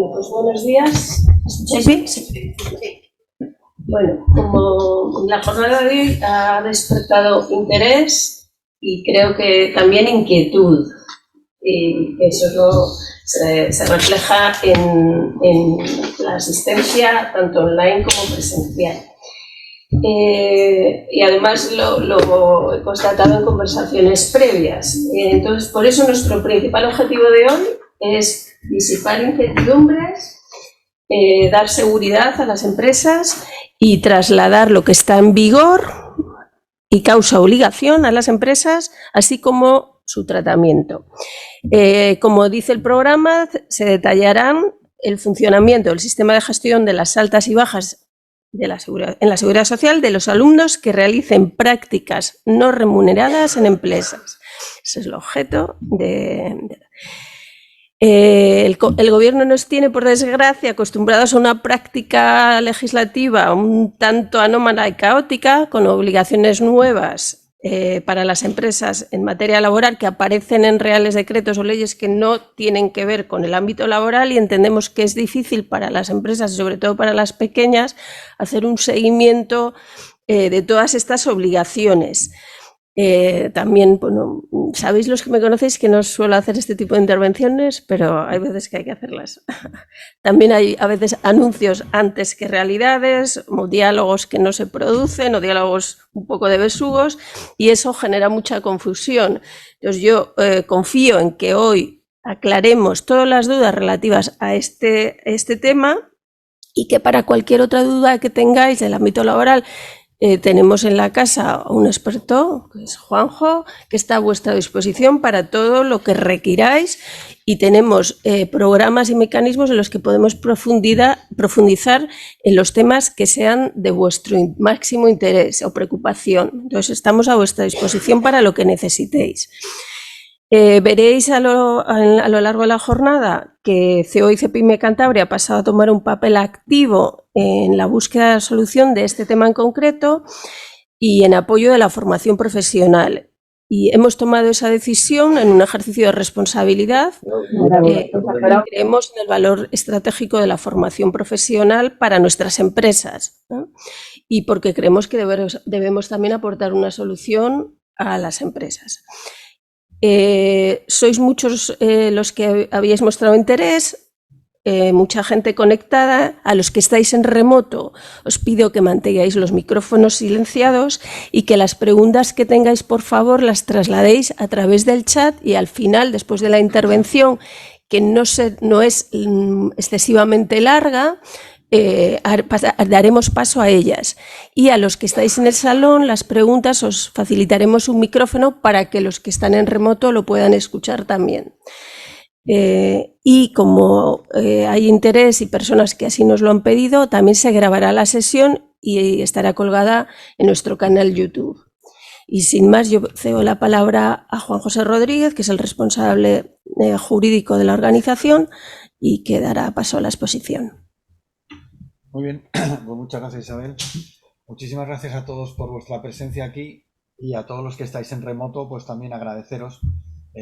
Pues buenos días. ¿Sí? Sí. Bueno, como la jornada de hoy ha despertado interés y creo que también inquietud, y eso se refleja en la asistencia tanto online como presencial. Y además lo he constatado en conversaciones previas. Entonces, por eso nuestro principal objetivo de hoy es disipar incertidumbres, dar seguridad a las empresas y trasladar lo que está en vigor y causa obligación a las empresas, así como su tratamiento. Como dice el programa, se detallarán el funcionamiento del sistema de gestión de las altas y bajas en la seguridad social de los alumnos que realicen prácticas no remuneradas en empresas. Ese es el objeto el Gobierno nos tiene, por desgracia, acostumbrados a una práctica legislativa un tanto anómala y caótica, con obligaciones nuevas para las empresas en materia laboral que aparecen en reales decretos o leyes que no tienen que ver con el ámbito laboral, y entendemos que es difícil para las empresas, y sobre todo para las pequeñas, hacer un seguimiento de todas estas obligaciones. También, bueno, sabéis los que me conocéis que no suelo hacer este tipo de intervenciones, pero hay veces que hay que hacerlas. También hay a veces anuncios antes que realidades, o diálogos que no se producen, o diálogos un poco de besugos, y eso genera mucha confusión. Entonces yo confío en que hoy aclaremos todas las dudas relativas a este tema, y que para cualquier otra duda que tengáis del ámbito laboral, tenemos en la casa a un experto, que es Juanjo, que está a vuestra disposición para todo lo que requiráis, y tenemos programas y mecanismos en los que podemos profundizar en los temas que sean de vuestro máximo interés o preocupación. Entonces estamos a vuestra disposición para lo que necesitéis. Veréis a lo largo de la jornada que CEO y CEPIME Cantabria ha pasado a tomar un papel activo en la búsqueda de solución de este tema en concreto y en apoyo de la formación profesional. Y hemos tomado esa decisión en un ejercicio de responsabilidad. Creemos en el valor estratégico de la formación profesional para nuestras empresas, ¿no? Y porque creemos que debemos también aportar una solución a las empresas. Sois muchos los que habéis mostrado interés, mucha gente conectada. A los que estáis en remoto os pido que mantengáis los micrófonos silenciados y que las preguntas que tengáis, por favor, las trasladéis a través del chat, y al final, después de la intervención, que no es excesivamente larga, daremos paso a ellas, y a los que estáis en el salón las preguntas os facilitaremos un micrófono para que los que están en remoto lo puedan escuchar también. Y como hay interés y personas que así nos lo han pedido, también se grabará la sesión y estará colgada en nuestro canal YouTube. Y sin más, yo cedo la palabra a Juan José Rodríguez, que es el responsable jurídico de la organización, y que dará paso a la exposición. Muy bien, pues muchas gracias, Isabel. Muchísimas gracias a todos por vuestra presencia aquí, y a todos los que estáis en remoto, pues también agradeceros.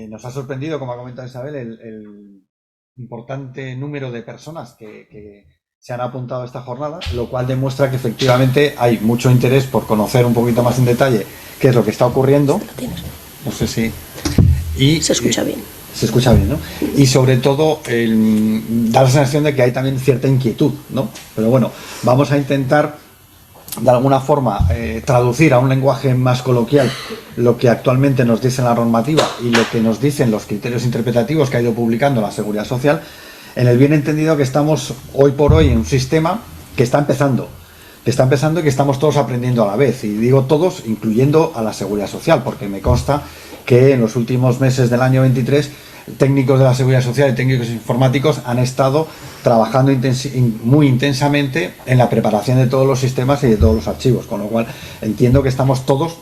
Nos ha sorprendido, como ha comentado Isabel, el importante número de personas que se han apuntado a esta jornada, lo cual demuestra que efectivamente hay mucho interés por conocer un poquito más en detalle qué es lo que está ocurriendo. No sé si... Se escucha bien. Se escucha bien, ¿no? Y sobre todo da la sensación de que hay también cierta inquietud, ¿no? Pero bueno, vamos a intentar de alguna forma traducir a un lenguaje más coloquial lo que actualmente nos dice la normativa y lo que nos dicen los criterios interpretativos que ha ido publicando la Seguridad Social, en el bien entendido que estamos hoy por hoy en un sistema que está empezando y que estamos todos aprendiendo a la vez, y digo todos, incluyendo a la Seguridad Social, porque me consta que en los últimos meses del año 23 técnicos de la Seguridad Social y técnicos informáticos han estado trabajando muy intensamente en la preparación de todos los sistemas y de todos los archivos, con lo cual entiendo que estamos todos,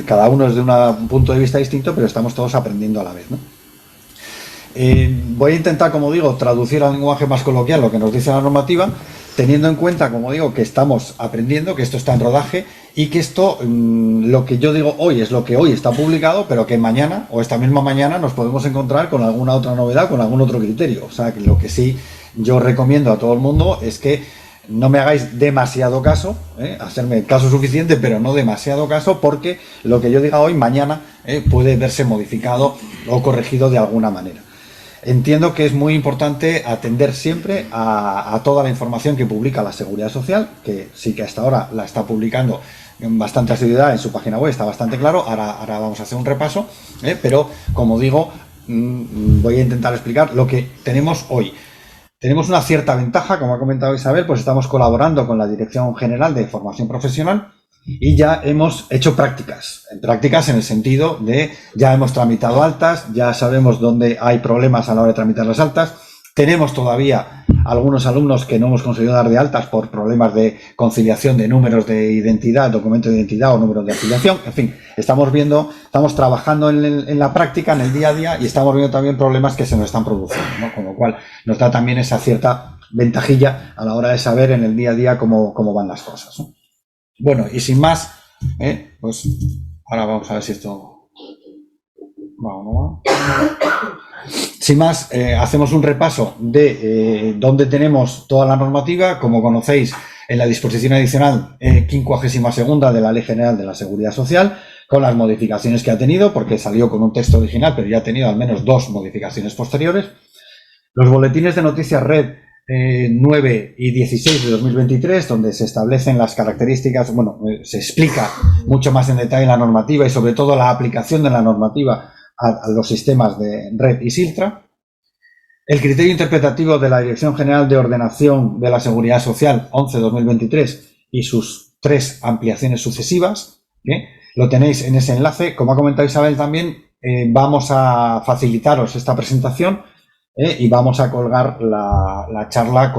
cada uno desde un punto de vista distinto, pero estamos todos aprendiendo a la vez, ¿no? Voy a intentar, como digo, traducir al lenguaje más coloquial lo que nos dice la normativa, teniendo en cuenta, como digo, que estamos aprendiendo, que esto está en rodaje, y que esto, lo que yo digo hoy es lo que hoy está publicado, pero que mañana o esta misma mañana nos podemos encontrar con alguna otra novedad, con algún otro criterio. O sea, que lo que sí yo recomiendo a todo el mundo es que no me hagáis demasiado caso, hacerme caso suficiente, pero no demasiado caso, porque lo que yo diga hoy, mañana, puede verse modificado o corregido de alguna manera. Entiendo que es muy importante atender siempre a toda la información que publica la Seguridad Social, que sí que hasta ahora la está publicando en bastante asiduidad en su página web, está bastante claro. Ahora vamos a hacer un repaso, pero como digo, voy a intentar explicar lo que tenemos hoy. Tenemos una cierta ventaja, como ha comentado Isabel, pues estamos colaborando con la Dirección General de Formación Profesional y ya hemos hecho prácticas en el sentido de ya hemos tramitado altas, ya sabemos dónde hay problemas a la hora de tramitar las altas. Tenemos todavía algunos alumnos que no hemos conseguido dar de altas por problemas de conciliación de números de identidad, documento de identidad o números de afiliación. En fin, estamos trabajando en la práctica, en el día a día, y estamos viendo también problemas que se nos están produciendo, ¿no? Con lo cual nos da también esa cierta ventajilla a la hora de saber en el día a día cómo van las cosas, ¿no? Bueno, y sin más, pues ahora vamos a ver si esto va o no va. Sin más, hacemos un repaso de dónde tenemos toda la normativa. Como conocéis, en la disposición adicional 52ª de la Ley General de la Seguridad Social, con las modificaciones que ha tenido, porque salió con un texto original, pero ya ha tenido al menos 2 modificaciones posteriores. Los boletines de noticias red 9 y 16 de 2023, donde se establecen las características, se explica mucho más en detalle la normativa y sobre todo la aplicación de la normativa a los sistemas de red y SILTRA. El criterio interpretativo de la Dirección General de Ordenación de la Seguridad Social 11-2023 y sus 3 ampliaciones sucesivas, lo tenéis en ese enlace. Como ha comentado Isabel también, vamos a facilitaros esta presentación y vamos a colgar la charla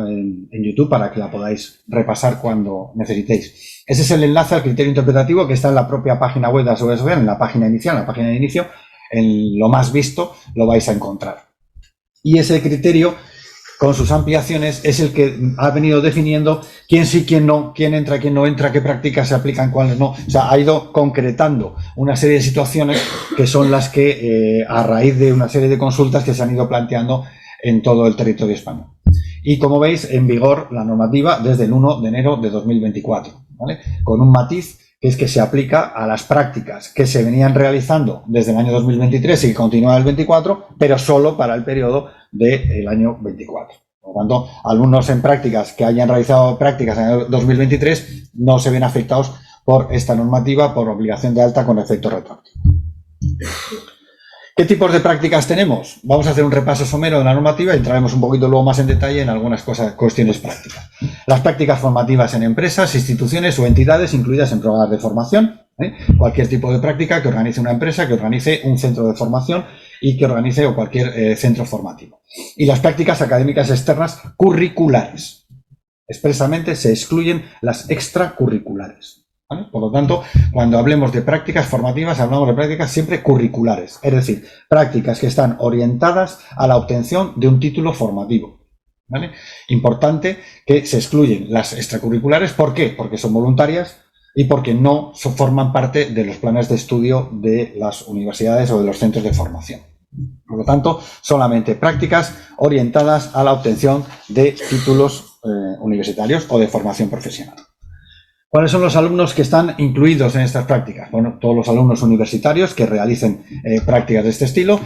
en YouTube para que la podáis repasar cuando necesitéis. Ese es el enlace al criterio interpretativo que está en la propia página web de la Seguridad Social, en la página inicial, en la página de inicio, en lo más visto lo vais a encontrar. Y ese criterio, con sus ampliaciones, es el que ha venido definiendo quién sí, quién no, quién entra, quién no entra, qué prácticas se aplican, cuáles no. O sea, ha ido concretando una serie de situaciones que son las que, a raíz de una serie de consultas que se han ido planteando en todo el territorio español. Y como veis, en vigor la normativa desde el 1 de enero de 2024, ¿vale? Con un matiz, que es que se aplica a las prácticas que se venían realizando desde el año 2023 y que continúan el 24, pero solo para el periodo del año 24. Por lo tanto, alumnos en prácticas que hayan realizado prácticas en el 2023 no se ven afectados por esta normativa por obligación de alta con efecto retroactivo. ¿Qué tipos de prácticas tenemos? Vamos a hacer un repaso somero de la normativa y entraremos un poquito luego más en detalle en algunas cuestiones prácticas. Las prácticas formativas en empresas, instituciones o entidades incluidas en programas de formación. Cualquier tipo de práctica que organice una empresa, que organice un centro de formación y que organice o cualquier centro formativo. Y las prácticas académicas externas curriculares. Expresamente se excluyen las extracurriculares. ¿Vale? Por lo tanto, cuando hablemos de prácticas formativas, hablamos de prácticas siempre curriculares, es decir, prácticas que están orientadas a la obtención de un título formativo. ¿Vale? Importante que se excluyen las extracurriculares. ¿Por qué? Porque son voluntarias y porque no forman parte de los planes de estudio de las universidades o de los centros de formación. Por lo tanto, solamente prácticas orientadas a la obtención de títulos universitarios o de formación profesional. ¿Cuáles son los alumnos que están incluidos en estas prácticas? Bueno, todos los alumnos universitarios que realicen prácticas de este estilo,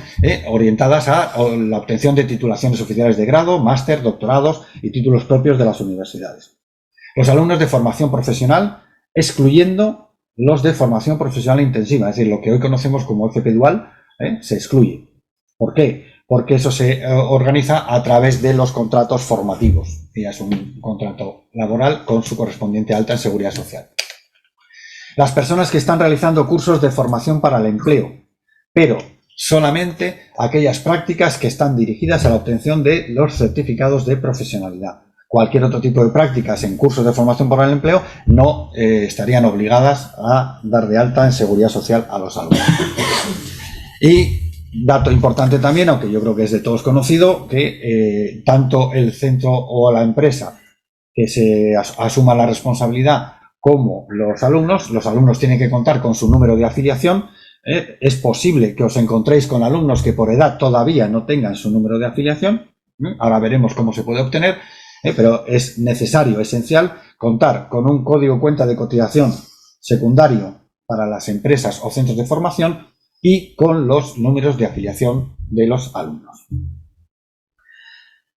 orientadas a la obtención de titulaciones oficiales de grado, máster, doctorados y títulos propios de las universidades. Los alumnos de formación profesional, excluyendo los de formación profesional intensiva, es decir, lo que hoy conocemos como FP Dual, se excluye. ¿Por qué? Porque eso se organiza a través de los contratos formativos, que ya es un contrato laboral con su correspondiente alta en seguridad social. Las personas que están realizando cursos de formación para el empleo, pero solamente aquellas prácticas que están dirigidas a la obtención de los certificados de profesionalidad. Cualquier otro tipo de prácticas en cursos de formación para el empleo no estarían obligadas a dar de alta en seguridad social a los alumnos. Y dato importante también, aunque yo creo que es de todos conocido, que tanto el centro o la empresa que se asuma la responsabilidad como los alumnos tienen que contar con su número de afiliación. Es posible que os encontréis con alumnos que por edad todavía no tengan su número de afiliación, Ahora veremos cómo se puede obtener, pero es necesario, esencial, contar con un código cuenta de cotización secundario para las empresas o centros de formación y con los números de afiliación de los alumnos.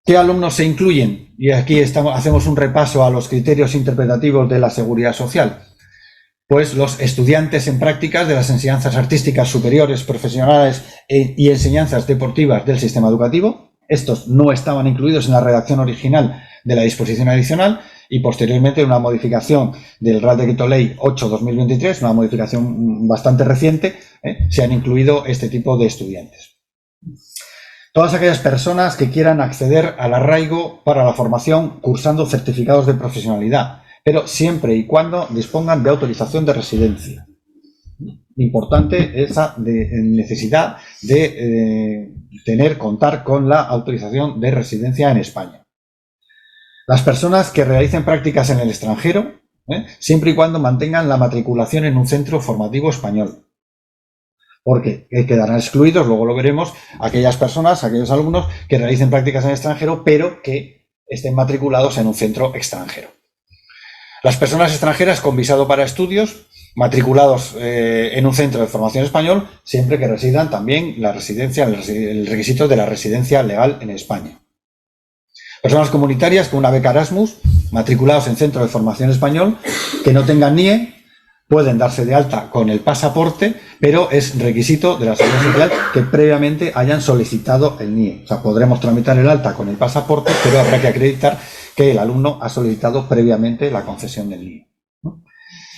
¿Qué alumnos se incluyen? Y aquí hacemos un repaso a los criterios interpretativos de la Seguridad Social. Pues los estudiantes en prácticas de las enseñanzas artísticas superiores, profesionales y enseñanzas deportivas del sistema educativo. Estos no estaban incluidos en la redacción original de la disposición adicional y posteriormente una modificación del Real Decreto Ley 8/2023, una modificación bastante reciente, se han incluido este tipo de estudiantes. Todas aquellas personas que quieran acceder al arraigo para la formación cursando certificados de profesionalidad, pero siempre y cuando dispongan de autorización de residencia. Importante esa necesidad de contar con la autorización de residencia en España. Las personas que realicen prácticas en el extranjero, siempre y cuando mantengan la matriculación en un centro formativo español. Porque quedarán excluidos, luego lo veremos, aquellas personas, aquellos alumnos que realicen prácticas en el extranjero, pero que estén matriculados en un centro extranjero. Las personas extranjeras con visado para estudios, matriculados en un centro de formación español, siempre que residan también la residencia, el requisito de la residencia legal en España. Personas comunitarias con una beca Erasmus, matriculados en centro de formación español, que no tengan NIE, pueden darse de alta con el pasaporte, pero es requisito de la Seguridad Social que previamente hayan solicitado el NIE. O sea, podremos tramitar el alta con el pasaporte, pero habrá que acreditar que el alumno ha solicitado previamente la concesión del NIE.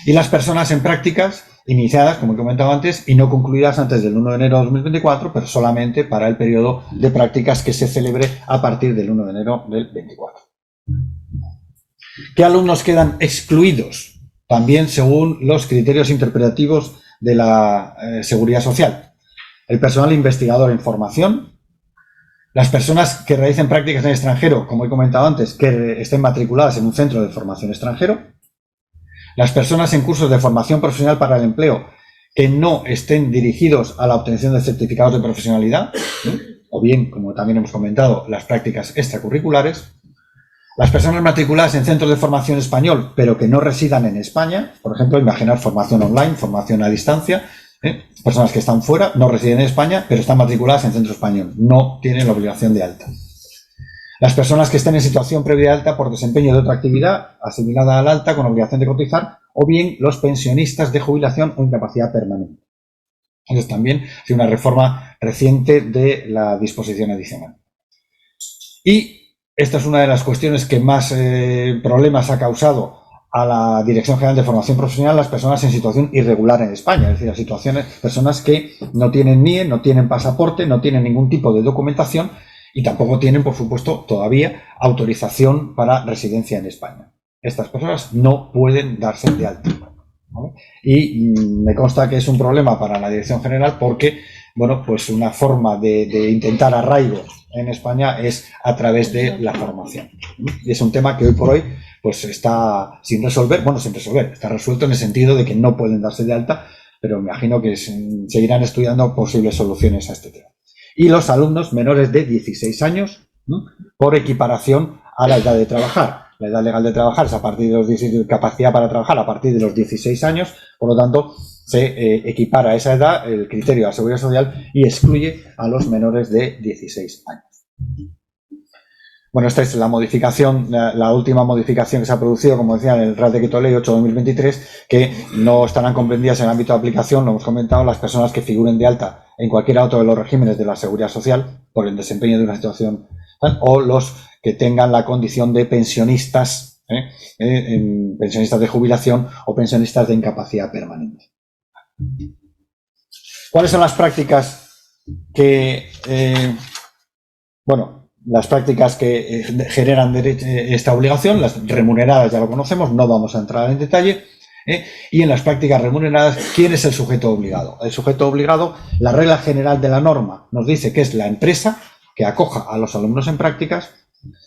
Y las personas en prácticas iniciadas, como he comentado antes, y no concluidas antes del 1 de enero de 2024, pero solamente para el periodo de prácticas que se celebre a partir del 1 de enero del 24. ¿Qué alumnos quedan excluidos? También según los criterios interpretativos de la Seguridad Social. El personal investigador en formación, las personas que realicen prácticas en el extranjero, como he comentado antes, que estén matriculadas en un centro de formación extranjero, las personas en cursos de formación profesional para el empleo que no estén dirigidos a la obtención de certificados de profesionalidad, o bien, como también hemos comentado, las prácticas extracurriculares. Las personas matriculadas en centros de formación español, pero que no residan en España, por ejemplo, imaginar formación online, formación a distancia, personas que están fuera, no residen en España, pero están matriculadas en centro español, no tienen la obligación de alta. Las personas que estén en situación previa de alta por desempeño de otra actividad asimilada al alta con obligación de cotizar, o bien los pensionistas de jubilación o incapacidad permanente. Entonces también hay una reforma reciente de la disposición adicional. Y esta es una de las cuestiones que más problemas ha causado a la Dirección General de Formación Profesional, las personas en situación irregular en España, es decir, personas que no tienen NIE, no tienen pasaporte, no tienen ningún tipo de documentación y tampoco tienen, por supuesto, todavía autorización para residencia en España. Estas personas no pueden darse de alta, ¿vale? Y me consta que es un problema para la Dirección General porque, bueno, pues una forma de intentar arraigo en España es a través de la formación. Y es un tema que hoy por hoy pues está sin resolver, está resuelto en el sentido de que no pueden darse de alta, pero me imagino que seguirán estudiando posibles soluciones a este tema. Y los alumnos menores de 16 años, ¿no?, por equiparación a la edad de trabajar. La edad legal de trabajar es a partir de los 16, capacidad para trabajar a partir de los 16 años, por lo tanto, se equipara a esa edad el criterio de la Seguridad Social y excluye a los menores de 16 años. Bueno, esta es la modificación, la última modificación que se ha producido, como decía, en el Real Decreto Ley 8/2023, que no estarán comprendidas en el ámbito de aplicación, lo hemos comentado, las personas que figuren de alta en cualquier otro de los regímenes de la Seguridad Social por el desempeño de una situación, o los que tengan la condición de pensionistas, pensionistas de jubilación o pensionistas de incapacidad permanente. ¿Cuáles son las prácticas que, las prácticas que generan esta obligación? Las remuneradas ya lo conocemos, no vamos a entrar en detalle. Y en las prácticas remuneradas, ¿quién es el sujeto obligado? El sujeto obligado, la regla general de la norma nos dice que es la empresa que acoja a los alumnos en prácticas,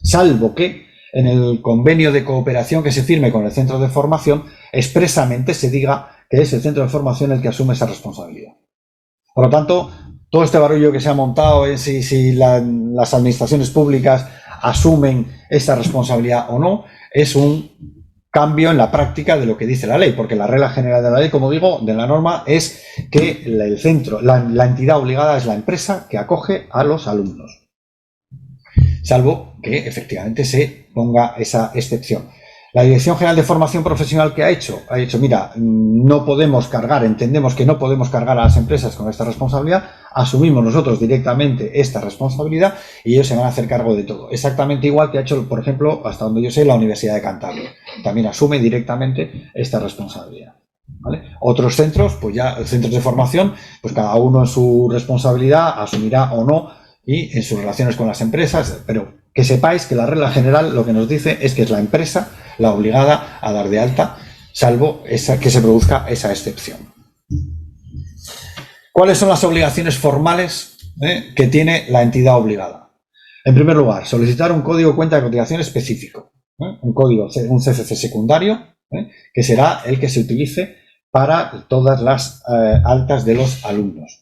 salvo que en el convenio de cooperación que se firme con el centro de formación expresamente se diga que es el centro de formación el que asume esa responsabilidad. Por lo tanto, todo este barullo que se ha montado en si las administraciones públicas asumen esta responsabilidad o no, es un cambio en la práctica de lo que dice la ley, porque la regla general de la ley, como digo, de la norma, es que el centro, la entidad obligada es la empresa que acoge a los alumnos, salvo que efectivamente se ponga esa excepción. La Dirección General de Formación Profesional, que ha dicho, mira, no podemos cargar, entendemos que no podemos cargar a las empresas con esta responsabilidad, asumimos nosotros directamente esta responsabilidad y ellos se van a hacer cargo de todo. Exactamente igual que ha hecho, por ejemplo, hasta donde yo sé, la Universidad de Cantabria. También asume directamente esta responsabilidad, ¿vale? Otros centros, pues ya, centros de formación, pues cada uno en su responsabilidad asumirá o no y en sus relaciones con las empresas, pero que sepáis que la regla general lo que nos dice es que es la empresa la obligada a dar de alta, salvo que se produzca esa excepción. ¿Cuáles son las obligaciones formales que tiene la entidad obligada? En primer lugar, solicitar un código de cuenta de cotización específico, un código, un CCC secundario, que será el que se utilice para todas las altas de los alumnos.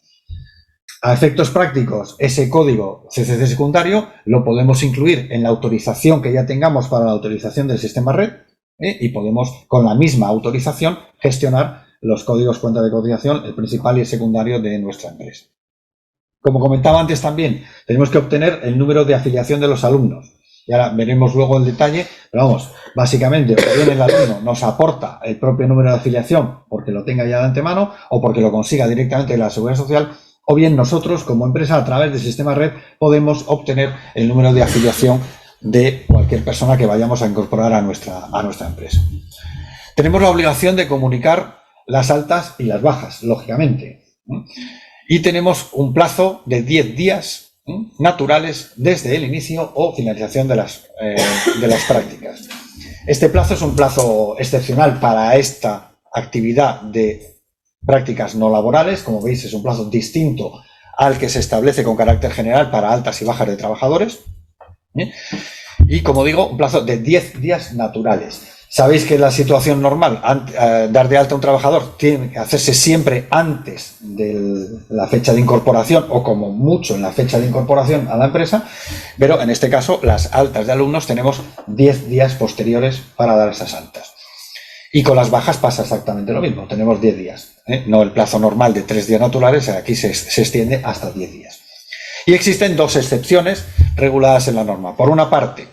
A efectos prácticos, ese código CCC secundario lo podemos incluir en la autorización que ya tengamos para la autorización del sistema red y podemos, con la misma autorización, gestionar los códigos cuenta de cotización, el principal y el secundario de nuestra empresa. Como comentaba antes también, tenemos que obtener el número de afiliación de los alumnos. Y ahora veremos luego el detalle, pero vamos, básicamente, o bien el alumno nos aporta el propio número de afiliación porque lo tenga ya de antemano o porque lo consiga directamente de la Seguridad Social, o bien nosotros, como empresa, a través del sistema red, podemos obtener el número de afiliación de cualquier persona que vayamos a incorporar a nuestra empresa. Tenemos la obligación de comunicar las altas y las bajas, lógicamente. Y tenemos un plazo de 10 días naturales desde el inicio o finalización de las prácticas. Este plazo es un plazo excepcional para esta actividad de prácticas no laborales. Como veis, es un plazo distinto al que se establece con carácter general para altas y bajas de trabajadores. Y, como digo, un plazo de 10 días naturales. Sabéis que la situación normal, dar de alta a un trabajador, tiene que hacerse siempre antes de la fecha de incorporación o como mucho en la fecha de incorporación a la empresa, pero en este caso las altas de alumnos tenemos 10 días posteriores para dar esas altas. Y con las bajas pasa exactamente lo mismo, tenemos 10 días, no el plazo normal de 3 días naturales, aquí se extiende hasta 10 días. Y existen dos excepciones reguladas en la norma. Por una parte,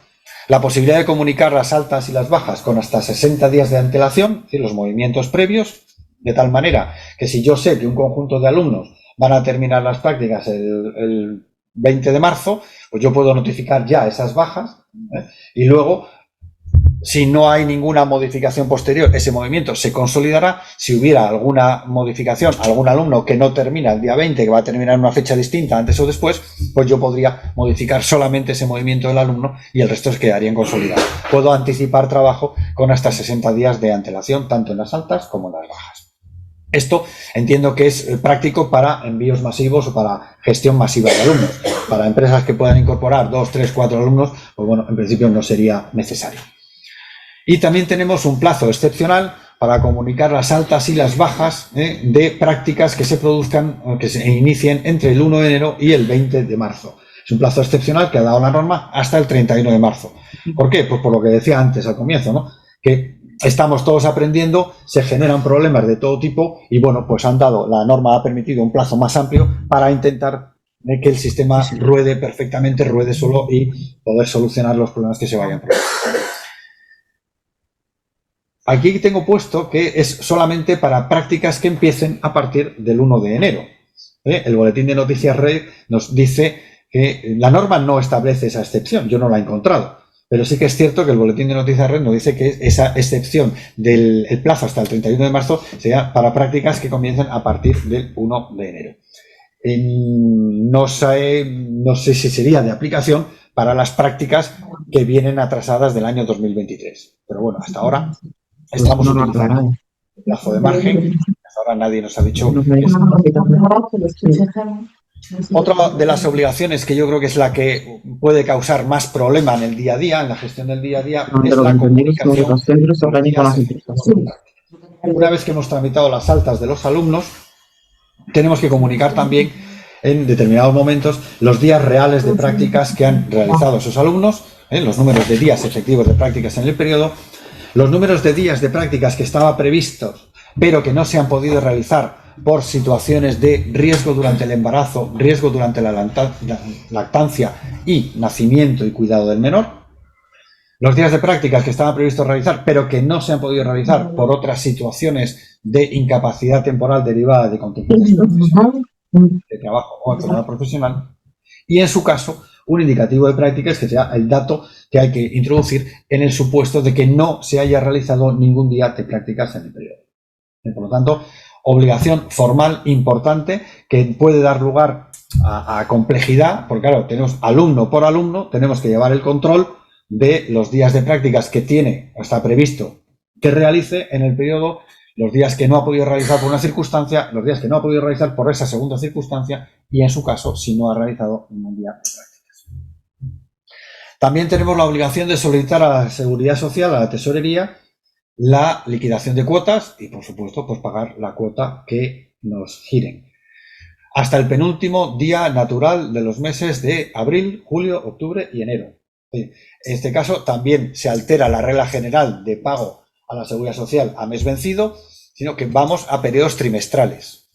la posibilidad de comunicar las altas y las bajas con hasta 60 días de antelación, es decir, los movimientos previos, de tal manera que si yo sé que un conjunto de alumnos van a terminar las prácticas el 20 de marzo, pues yo puedo notificar ya esas bajas y luego, si no hay ninguna modificación posterior, ese movimiento se consolidará. Si hubiera alguna modificación, algún alumno que no termina el día 20, que va a terminar en una fecha distinta antes o después, pues yo podría modificar solamente ese movimiento del alumno y el resto se quedaría en consolidado. Puedo anticipar trabajo con hasta 60 días de antelación, tanto en las altas como en las bajas. Esto entiendo que es práctico para envíos masivos o para gestión masiva de alumnos. Para empresas que puedan incorporar 2, 3, 4 alumnos, pues bueno, en principio no sería necesario. Y también tenemos un plazo excepcional para comunicar las altas y las bajas de prácticas que se produzcan o que se inicien entre el 1 de enero y el 20 de marzo. Es un plazo excepcional que ha dado la norma hasta el 31 de marzo. ¿Por qué? Pues por lo que decía antes al comienzo, ¿no? Que estamos todos aprendiendo, se generan problemas de todo tipo y bueno, pues la norma ha permitido un plazo más amplio para intentar que el sistema ruede perfectamente, ruede solo y poder solucionar los problemas que se vayan produciendo. Aquí tengo puesto que es solamente para prácticas que empiecen a partir del 1 de enero. El Boletín de Noticias Red nos dice que la norma no establece esa excepción, yo no la he encontrado, pero sí que es cierto que el Boletín de Noticias Red nos dice que esa excepción del plazo hasta el 31 de marzo sea para prácticas que comiencen a partir del 1 de enero. No sé si sería de aplicación para las prácticas que vienen atrasadas del año 2023, pero bueno, hasta ahora estamos utilizando el plazo de margen. Hasta ahora nadie nos ha dicho eso. Otra de las obligaciones que yo creo que es la que puede causar más problema en el día a día, en la gestión del día a día, es la comunicación. Una vez que hemos tramitado las altas de los alumnos, tenemos que comunicar también en determinados momentos los días reales de prácticas que han realizado esos alumnos, los números de días efectivos de prácticas en el periodo, los números de días de prácticas que estaban previstos pero que no se han podido realizar por situaciones de riesgo durante el embarazo, riesgo durante la lactancia y nacimiento y cuidado del menor, los días de prácticas que estaban previstos realizar pero que no se han podido realizar por otras situaciones de incapacidad temporal derivada de contingencias profesionales, de trabajo o enfermedad profesional, y en su caso un indicativo de prácticas que sea el dato que hay que introducir en el supuesto de que no se haya realizado ningún día de prácticas en el periodo. Por lo tanto, obligación formal importante que puede dar lugar a complejidad, porque claro, tenemos alumno por alumno, tenemos que llevar el control de los días de prácticas que tiene o está previsto que realice en el periodo, los días que no ha podido realizar por una circunstancia, los días que no ha podido realizar por esa segunda circunstancia y, en su caso, si no ha realizado ningún día de prácticas. También tenemos la obligación de solicitar a la Seguridad Social, a la Tesorería, la liquidación de cuotas y, por supuesto, pues pagar la cuota que nos giren. Hasta el penúltimo día natural de los meses de abril, julio, octubre y enero. En este caso también se altera la regla general de pago a la Seguridad Social a mes vencido, sino que vamos a periodos trimestrales.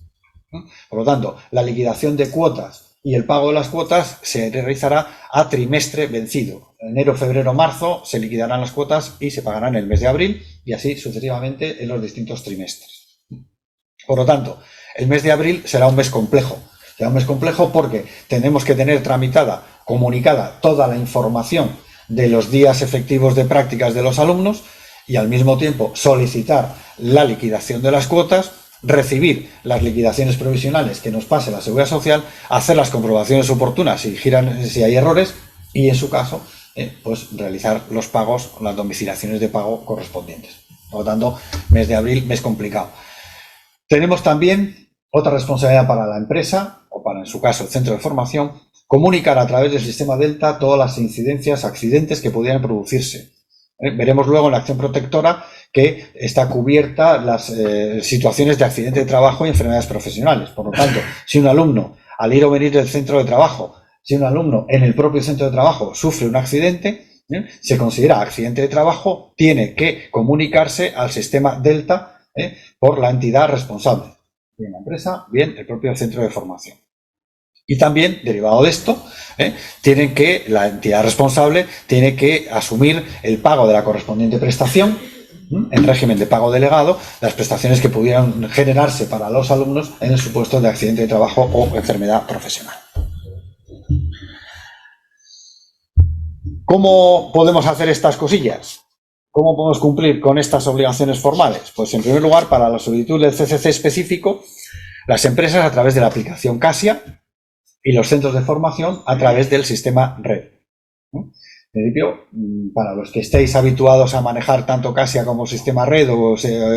Por lo tanto, la liquidación de cuotas y el pago de las cuotas se realizará a trimestre vencido. En enero, febrero, marzo se liquidarán las cuotas y se pagarán en el mes de abril y así sucesivamente en los distintos trimestres. Por lo tanto, el mes de abril será un mes complejo. Será un mes complejo porque tenemos que tener tramitada, comunicada toda la información de los días efectivos de prácticas de los alumnos y al mismo tiempo solicitar la liquidación de las cuotas, recibir las liquidaciones provisionales que nos pase la Seguridad Social, hacer las comprobaciones oportunas si hay errores y, en su caso, pues realizar los pagos, las domiciliaciones de pago correspondientes. Por lo tanto, mes de abril, mes complicado. Tenemos también otra responsabilidad para la empresa, o para, en su caso, el centro de formación, comunicar a través del sistema Delta todas las incidencias, accidentes que pudieran producirse. Veremos luego en la acción protectora que está cubierta las situaciones de accidente de trabajo y enfermedades profesionales. Por lo tanto, si un alumno, al ir o venir del centro de trabajo, si un alumno en el propio centro de trabajo sufre un accidente, se considera accidente de trabajo, tiene que comunicarse al sistema Delta por la entidad responsable, bien la empresa, bien el propio centro de formación. Y también, derivado de esto, la entidad responsable tiene que asumir el pago de la correspondiente prestación, en régimen de pago delegado, las prestaciones que pudieran generarse para los alumnos en el supuesto de accidente de trabajo o enfermedad profesional. ¿Cómo podemos hacer estas cosillas? ¿Cómo podemos cumplir con estas obligaciones formales? Pues, en primer lugar, para la solicitud del CCC específico, las empresas a través de la aplicación CASIA y los centros de formación a través del sistema RED. En principio, para los que estéis habituados a manejar tanto CASIA como sistema RED o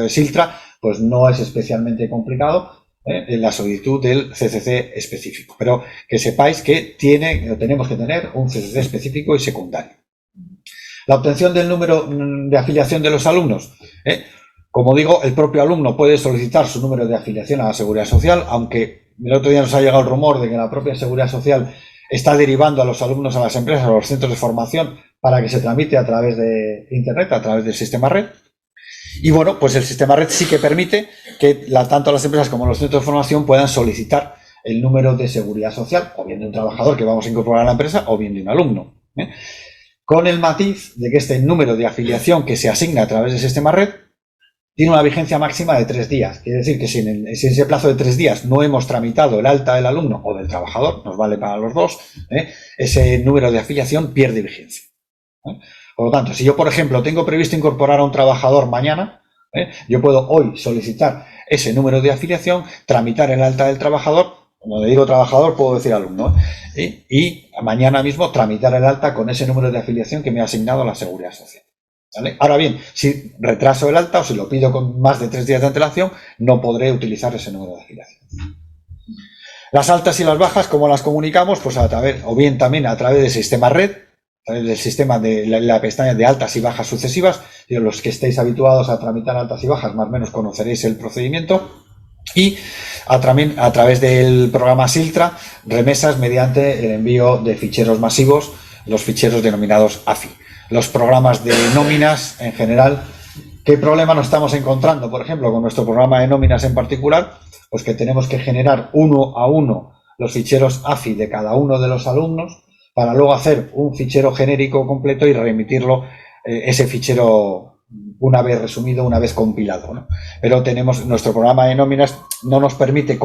Siltra, pues no es especialmente complicado en la solicitud del CCC específico. Pero que sepáis que tenemos que tener un CCC específico y secundario. La obtención del número de afiliación de los alumnos. Como digo, el propio alumno puede solicitar su número de afiliación a la Seguridad Social, aunque el otro día nos ha llegado el rumor de que la propia Seguridad Social está derivando a los alumnos a las empresas, a los centros de formación, para que se tramite a través de Internet, a través del sistema RED. Y bueno, pues el sistema RED sí que permite que tanto las empresas como los centros de formación puedan solicitar el número de Seguridad Social, o bien de un trabajador que vamos a incorporar a la empresa, o bien de un alumno. Con el matiz de que este número de afiliación que se asigna a través del sistema RED tiene una vigencia máxima de 3 días. Quiere decir que si en ese plazo de 3 días no hemos tramitado el alta del alumno o del trabajador, nos vale para los dos, ese número de afiliación pierde vigencia. Por lo tanto, si yo, por ejemplo, tengo previsto incorporar a un trabajador mañana, yo puedo hoy solicitar ese número de afiliación, tramitar el alta del trabajador, cuando digo trabajador puedo decir alumno, y mañana mismo tramitar el alta con ese número de afiliación que me ha asignado la Seguridad Social. ¿Vale? Ahora bien, si retraso el alta o si lo pido con más de 3 días de antelación, no podré utilizar ese número de afiliación. Las altas y las bajas, ¿cómo las comunicamos? Pues a través, o bien también a través del sistema RED, a través del sistema de la pestaña de altas y bajas sucesivas. Los que estéis habituados a tramitar altas y bajas, más o menos conoceréis el procedimiento. Y a través del programa Siltra, remesas mediante el envío de ficheros masivos, los ficheros denominados AFI. Los programas de nóminas en general, ¿qué problema nos estamos encontrando? Por ejemplo, con nuestro programa de nóminas en particular, pues que tenemos que generar uno a uno los ficheros AFI de cada uno de los alumnos para luego hacer un fichero genérico completo y remitirlo, ese fichero una vez resumido, una vez compilado, ¿no? Pero nuestro programa de nóminas no nos permite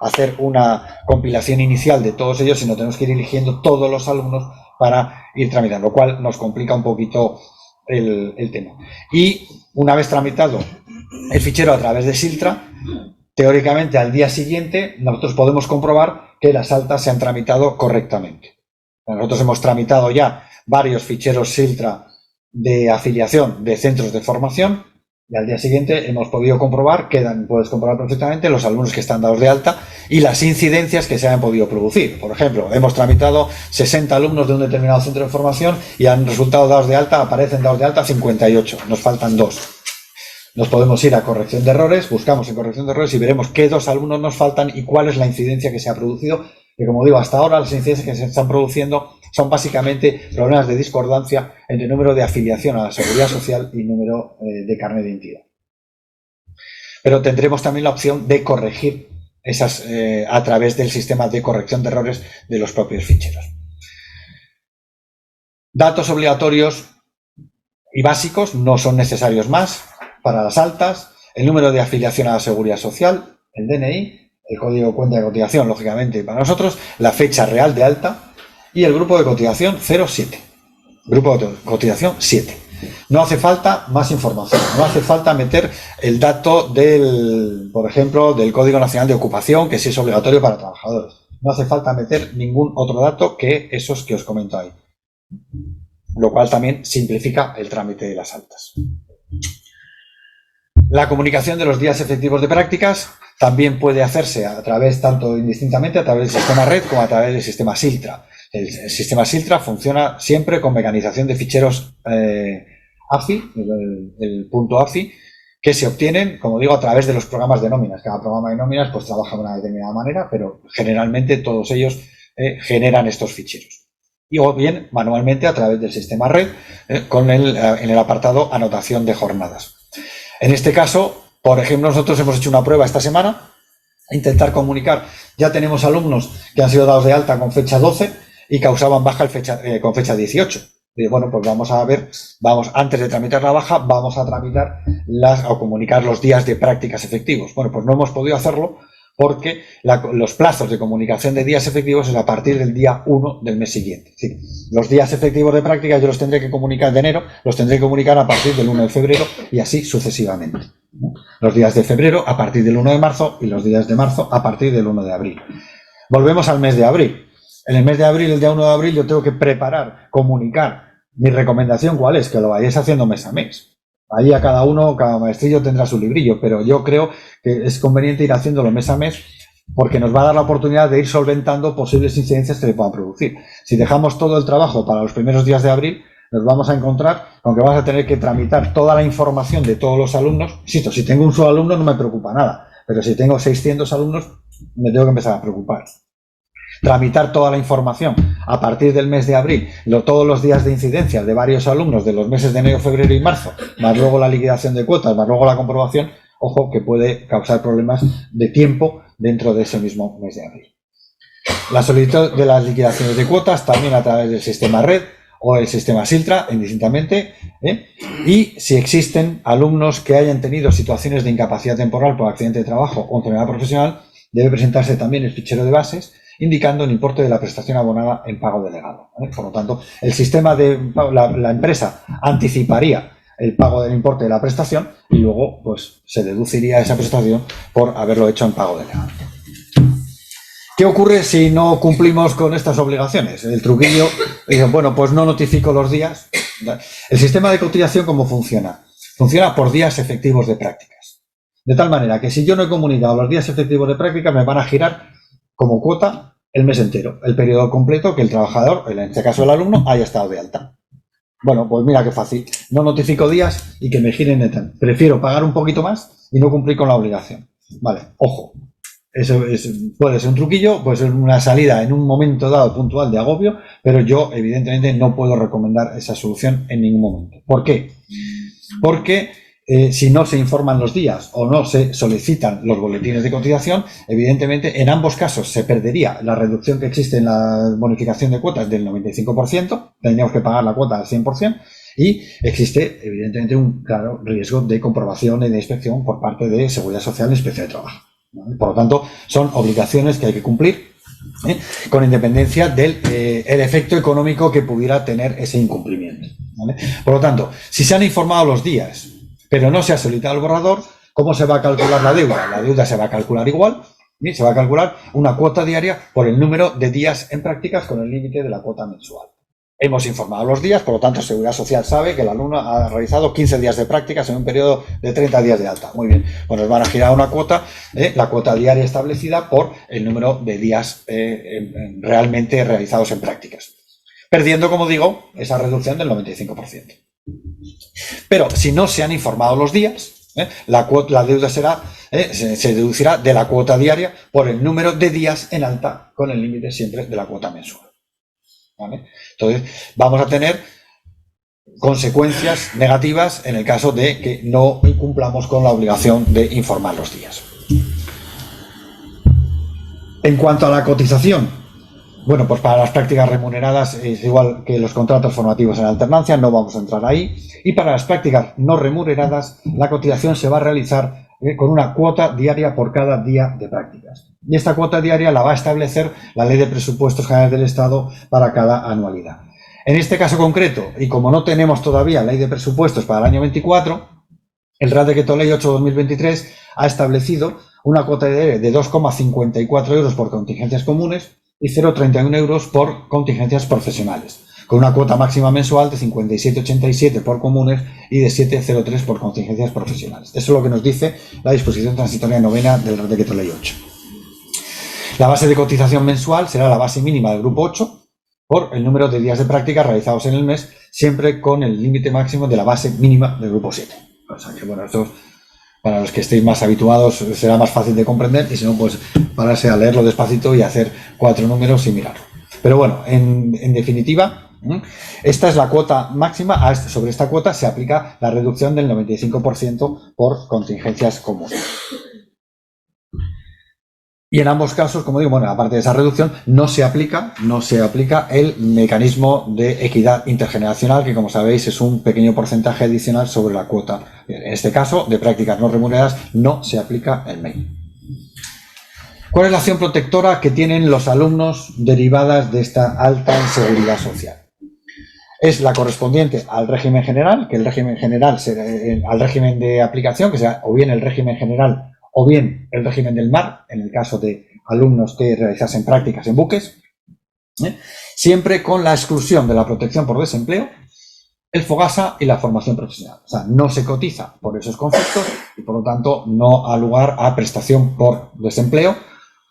hacer una compilación inicial de todos ellos, sino tenemos que ir eligiendo todos los alumnos para ir tramitando, lo cual nos complica un poquito el tema. Y una vez tramitado el fichero a través de Siltra, teóricamente al día siguiente nosotros podemos comprobar que las altas se han tramitado correctamente. Nosotros hemos tramitado ya varios ficheros Siltra de afiliación de centros de formación y al día siguiente hemos podido comprobar, puedes comprobar perfectamente los alumnos que están dados de alta y las incidencias que se han podido producir. Por ejemplo, hemos tramitado 60 alumnos de un determinado centro de formación y han resultado dados de alta, aparecen dados de alta 58, nos faltan 2. Nos podemos ir a corrección de errores, buscamos en corrección de errores y veremos qué 2 alumnos nos faltan y cuál es la incidencia que se ha producido. Que como digo, hasta ahora las incidencias que se están produciendo son básicamente problemas de discordancia entre número de afiliación a la Seguridad Social y número de carnet de identidad. Pero tendremos también la opción de corregir esas a través del sistema de corrección de errores de los propios ficheros. Datos obligatorios y básicos no son necesarios más para las altas, el número de afiliación a la Seguridad Social, el DNI, el código de cuenta de cotización, lógicamente, para nosotros, la fecha real de alta y el grupo de cotización 07. Grupo de cotización 7. No hace falta más información, no hace falta meter el dato por ejemplo, del Código Nacional de Ocupación, que sí es obligatorio para trabajadores. No hace falta meter ningún otro dato que esos que os comento ahí. Lo cual también simplifica el trámite de las altas. La comunicación de los días efectivos de prácticas también puede hacerse tanto indistintamente a través del sistema red como a través del sistema Siltra. El sistema Siltra funciona siempre con mecanización de ficheros AFI, el punto AFI, que se obtienen, como digo, a través de los programas de nóminas. Cada programa de nóminas pues trabaja de una determinada manera, pero generalmente todos ellos generan estos ficheros. Y o bien manualmente a través del sistema red en el apartado anotación de jornadas. En este caso, por ejemplo, nosotros hemos hecho una prueba esta semana, intentar comunicar, ya tenemos alumnos que han sido dados de alta con fecha 12 y causaban baja con fecha 18. Y bueno, pues vamos a ver, antes de tramitar la baja, vamos a tramitar o comunicar los días de prácticas efectivos. Bueno, pues no hemos podido hacerlo porque los plazos de comunicación de días efectivos es a partir del día 1 del mes siguiente. Es decir, los días efectivos de práctica yo los tendré que comunicar de enero, los tendré que comunicar a partir del 1 de febrero y así sucesivamente. Los días de febrero a partir del 1 de marzo y los días de marzo a partir del 1 de abril. Volvemos al mes de abril. En el mes de abril, el día 1 de abril, yo tengo que comunicar. Mi recomendación, ¿cuál es? Que lo vayáis haciendo mes a mes. Ahí a cada maestrillo tendrá su librillo, pero yo creo que es conveniente ir haciéndolo mes a mes porque nos va a dar la oportunidad de ir solventando posibles incidencias que se puedan producir. Si dejamos todo el trabajo para los primeros días de abril, nos vamos a encontrar con que vamos a tener que tramitar toda la información de todos los alumnos. Insisto, si tengo un solo alumno no me preocupa nada, pero si tengo 600 alumnos me tengo que empezar a preocupar. Tramitar toda la información a partir del mes de abril, todos los días de incidencia de varios alumnos de los meses de enero, febrero y marzo, más luego la liquidación de cuotas, más luego la comprobación, ojo que puede causar problemas de tiempo dentro de ese mismo mes de abril. La solicitud de las liquidaciones de cuotas también a través del sistema red o el sistema Siltra, indistintamente, y si existen alumnos que hayan tenido situaciones de incapacidad temporal por accidente de trabajo o enfermedad profesional, debe presentarse también el fichero de bases indicando el importe de la prestación abonada en pago delegado. Por lo tanto, el sistema la empresa anticiparía el pago del importe de la prestación y luego pues se deduciría esa prestación por haberlo hecho en pago delegado. ¿Qué ocurre si no cumplimos con estas obligaciones? El truquillo, bueno, pues no notifico los días. El sistema de cotización, ¿cómo funciona? Funciona por días efectivos de prácticas. De tal manera que si yo no he comunicado los días efectivos de prácticas, me van a girar como cuota el mes entero, el periodo completo que el trabajador, en este caso el alumno, haya estado de alta. Bueno, pues mira qué fácil. No notifico días y que me giren de tal. Prefiero pagar un poquito más y no cumplir con la obligación. Vale, ojo. Eso puede ser un truquillo, puede ser una salida en un momento dado puntual de agobio, pero yo evidentemente no puedo recomendar esa solución en ningún momento. ¿Por qué? Porque si no se informan los días o no se solicitan los boletines de cotización, evidentemente en ambos casos se perdería la reducción que existe en la bonificación de cuotas del 95%, tendríamos que pagar la cuota al 100%, y existe evidentemente un claro riesgo de comprobación y de inspección por parte de Seguridad Social y Inspección de Trabajo. Por lo tanto, son obligaciones que hay que cumplir con independencia del el efecto económico que pudiera tener ese incumplimiento. ¿Vale? Por lo tanto, si se han informado los días, pero no se ha solicitado el borrador, ¿cómo se va a calcular la deuda? La deuda se va a calcular igual, y se va a calcular una cuota diaria por el número de días en prácticas con el límite de la cuota mensual. Hemos informado los días, por lo tanto, Seguridad Social sabe que el alumno ha realizado 15 días de prácticas en un periodo de 30 días de alta. Muy bien, pues nos van a girar una cuota, la cuota diaria establecida por el número de días realmente realizados en prácticas. Perdiendo, como digo, esa reducción del 95%. Pero si no se han informado los días, la deuda se deducirá de la cuota diaria por el número de días en alta con el límite siempre de la cuota mensual. ¿Vale? Entonces, vamos a tener consecuencias negativas en el caso de que no cumplamos con la obligación de informar los días. En cuanto a la cotización, bueno, pues para las prácticas remuneradas es igual que los contratos formativos en alternancia, no vamos a entrar ahí. Y para las prácticas no remuneradas, la cotización se va a realizar con una cuota diaria por cada día de prácticas. Y esta cuota diaria la va a establecer la Ley de Presupuestos Generales del Estado para cada anualidad. En este caso concreto, y como no tenemos todavía Ley de Presupuestos para el año 24, el Real Decreto Ley 8/2023 ha establecido una cuota de 2,54 euros por contingencias comunes y 0,31 euros por contingencias profesionales, con una cuota máxima mensual de 57,87 por comunes y de 7,03 por contingencias profesionales. Eso es lo que nos dice la disposición transitoria novena del Real Decreto Ley 8. La base de cotización mensual será la base mínima del grupo 8 por el número de días de práctica realizados en el mes, siempre con el límite máximo de la base mínima del grupo 7. O sea que, bueno, esto para los que estéis más habituados será más fácil de comprender, y si no, pues pararse a leerlo despacito y hacer 4 números y mirarlo. Pero bueno, en definitiva, esta es la cuota máxima. Sobre esta cuota se aplica la reducción del 95% por contingencias comunes. Y en ambos casos, como digo, bueno, aparte de esa reducción, no se aplica el mecanismo de equidad intergeneracional, que como sabéis es un pequeño porcentaje adicional sobre la cuota. En este caso, de prácticas no remuneradas, no se aplica el MEI. ¿Cuál es la acción protectora que tienen los alumnos derivadas de esta alta en seguridad social? Es la correspondiente al régimen general, que el régimen general será al régimen de aplicación, que sea o bien el régimen general o bien el régimen del mar, en el caso de alumnos que realizasen prácticas en buques, siempre con la exclusión de la protección por desempleo, el FOGASA y la formación profesional. O sea, no se cotiza por esos conceptos y, por lo tanto, no ha lugar a prestación por desempleo,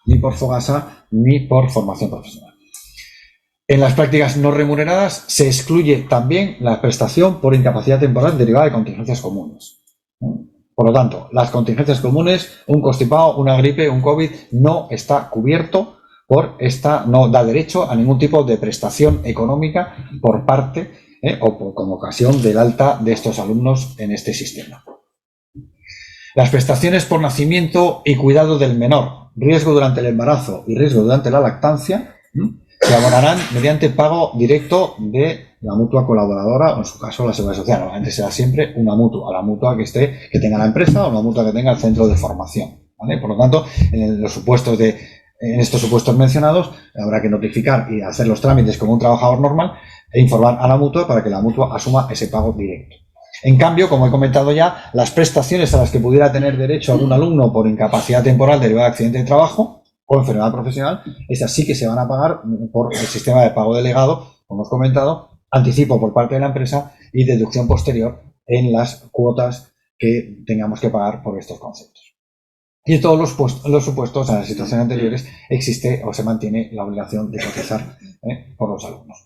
ni por FOGASA, ni por formación profesional. En las prácticas no remuneradas se excluye también la prestación por incapacidad temporal derivada de contingencias comunes. Por lo tanto, las contingencias comunes, un constipado, una gripe, un COVID, no está cubierto por esta, no da derecho a ningún tipo de prestación económica por parte como ocasión del alta de estos alumnos en este sistema. Las prestaciones por nacimiento y cuidado del menor, riesgo durante el embarazo y riesgo durante la lactancia, se abonarán mediante pago directo de la mutua colaboradora, o en su caso la Seguridad Social. Normalmente será siempre una mutua, la mutua que tenga la empresa o la mutua que tenga el centro de formación, ¿vale? Por lo tanto, en estos supuestos mencionados habrá que notificar y hacer los trámites como un trabajador normal e informar a la mutua para que la mutua asuma ese pago directo. En cambio, como he comentado ya, las prestaciones a las que pudiera tener derecho algún alumno por incapacidad temporal derivada de accidente de trabajo o enfermedad profesional, esas sí que se van a pagar por el sistema de pago delegado, como os he comentado, anticipo por parte de la empresa y deducción posterior en las cuotas que tengamos que pagar por estos conceptos. Y en todos los supuestos, en las situaciones anteriores, existe o se mantiene la obligación de cotizar por los alumnos.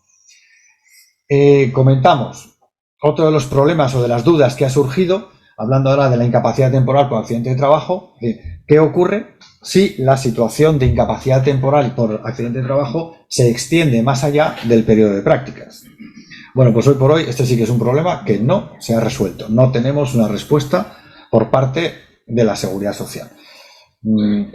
Comentamos otro de los problemas o de las dudas que ha surgido hablando ahora de la incapacidad temporal por accidente de trabajo. ¿Qué ocurre si la situación de incapacidad temporal por accidente de trabajo se extiende más allá del periodo de prácticas? Bueno, pues hoy por hoy este sí que es un problema que no se ha resuelto. No tenemos una respuesta por parte de la Seguridad Social.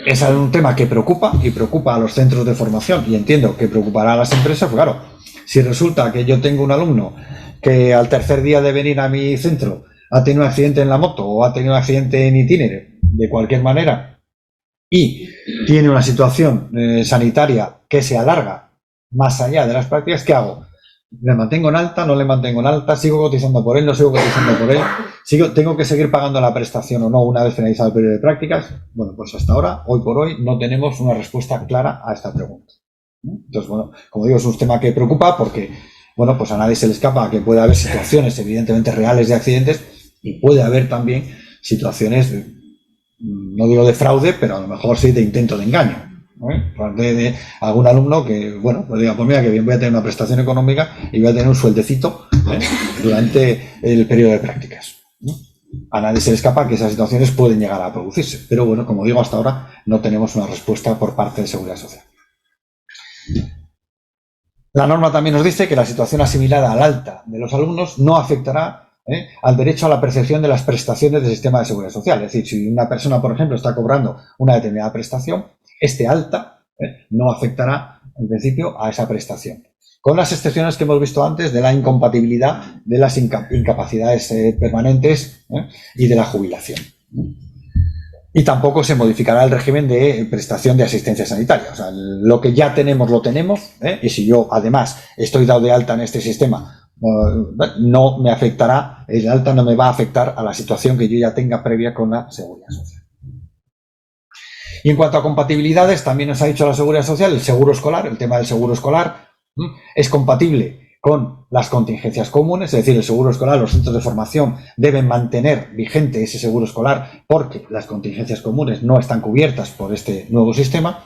Es un tema que preocupa y preocupa a los centros de formación, y entiendo que preocupará a las empresas. Pues claro, si resulta que yo tengo un alumno que al tercer día de venir a mi centro ha tenido un accidente en la moto o ha tenido un accidente en itinere, de cualquier manera, y tiene una situación sanitaria que se alarga más allá de las prácticas, ¿qué hago? ¿Le mantengo en alta? ¿No le mantengo en alta? ¿Sigo cotizando por él? ¿No sigo cotizando por él? ¿Tengo que seguir pagando la prestación o no una vez finalizado el periodo de prácticas? Bueno, pues hasta ahora, hoy por hoy, no tenemos una respuesta clara a esta pregunta. Entonces, bueno, como digo, es un tema que preocupa porque, bueno, pues a nadie se le escapa que puede haber situaciones evidentemente reales de accidentes y puede haber también situaciones, no digo de fraude, pero a lo mejor sí de intento de engaño. De algún alumno que, bueno, pues diga, pues mira que bien, voy a tener una prestación económica y voy a tener un sueldecito durante el periodo de prácticas. A nadie se le escapa que esas situaciones pueden llegar a producirse, pero bueno, como digo, hasta ahora no tenemos una respuesta por parte de Seguridad Social. La norma también nos dice que la situación asimilada al alta de los alumnos no afectará al derecho a la percepción de las prestaciones del sistema de seguridad social. Es decir, si una persona, por ejemplo, está cobrando una determinada prestación, este alta no afectará, en principio, a esa prestación. Con las excepciones que hemos visto antes de la incompatibilidad de las incapacidades permanentes y de la jubilación. Y tampoco se modificará el régimen de prestación de asistencia sanitaria. O sea, lo que ya tenemos, lo tenemos, y si yo, además, estoy dado de alta en este sistema, no me afectará, el alta no me va a afectar a la situación que yo ya tenga previa con la Seguridad Social. Y en cuanto a compatibilidades, también nos ha dicho la Seguridad Social, el seguro escolar, el tema del seguro escolar, es compatible con las contingencias comunes, es decir, el seguro escolar, los centros de formación deben mantener vigente ese seguro escolar porque las contingencias comunes no están cubiertas por este nuevo sistema,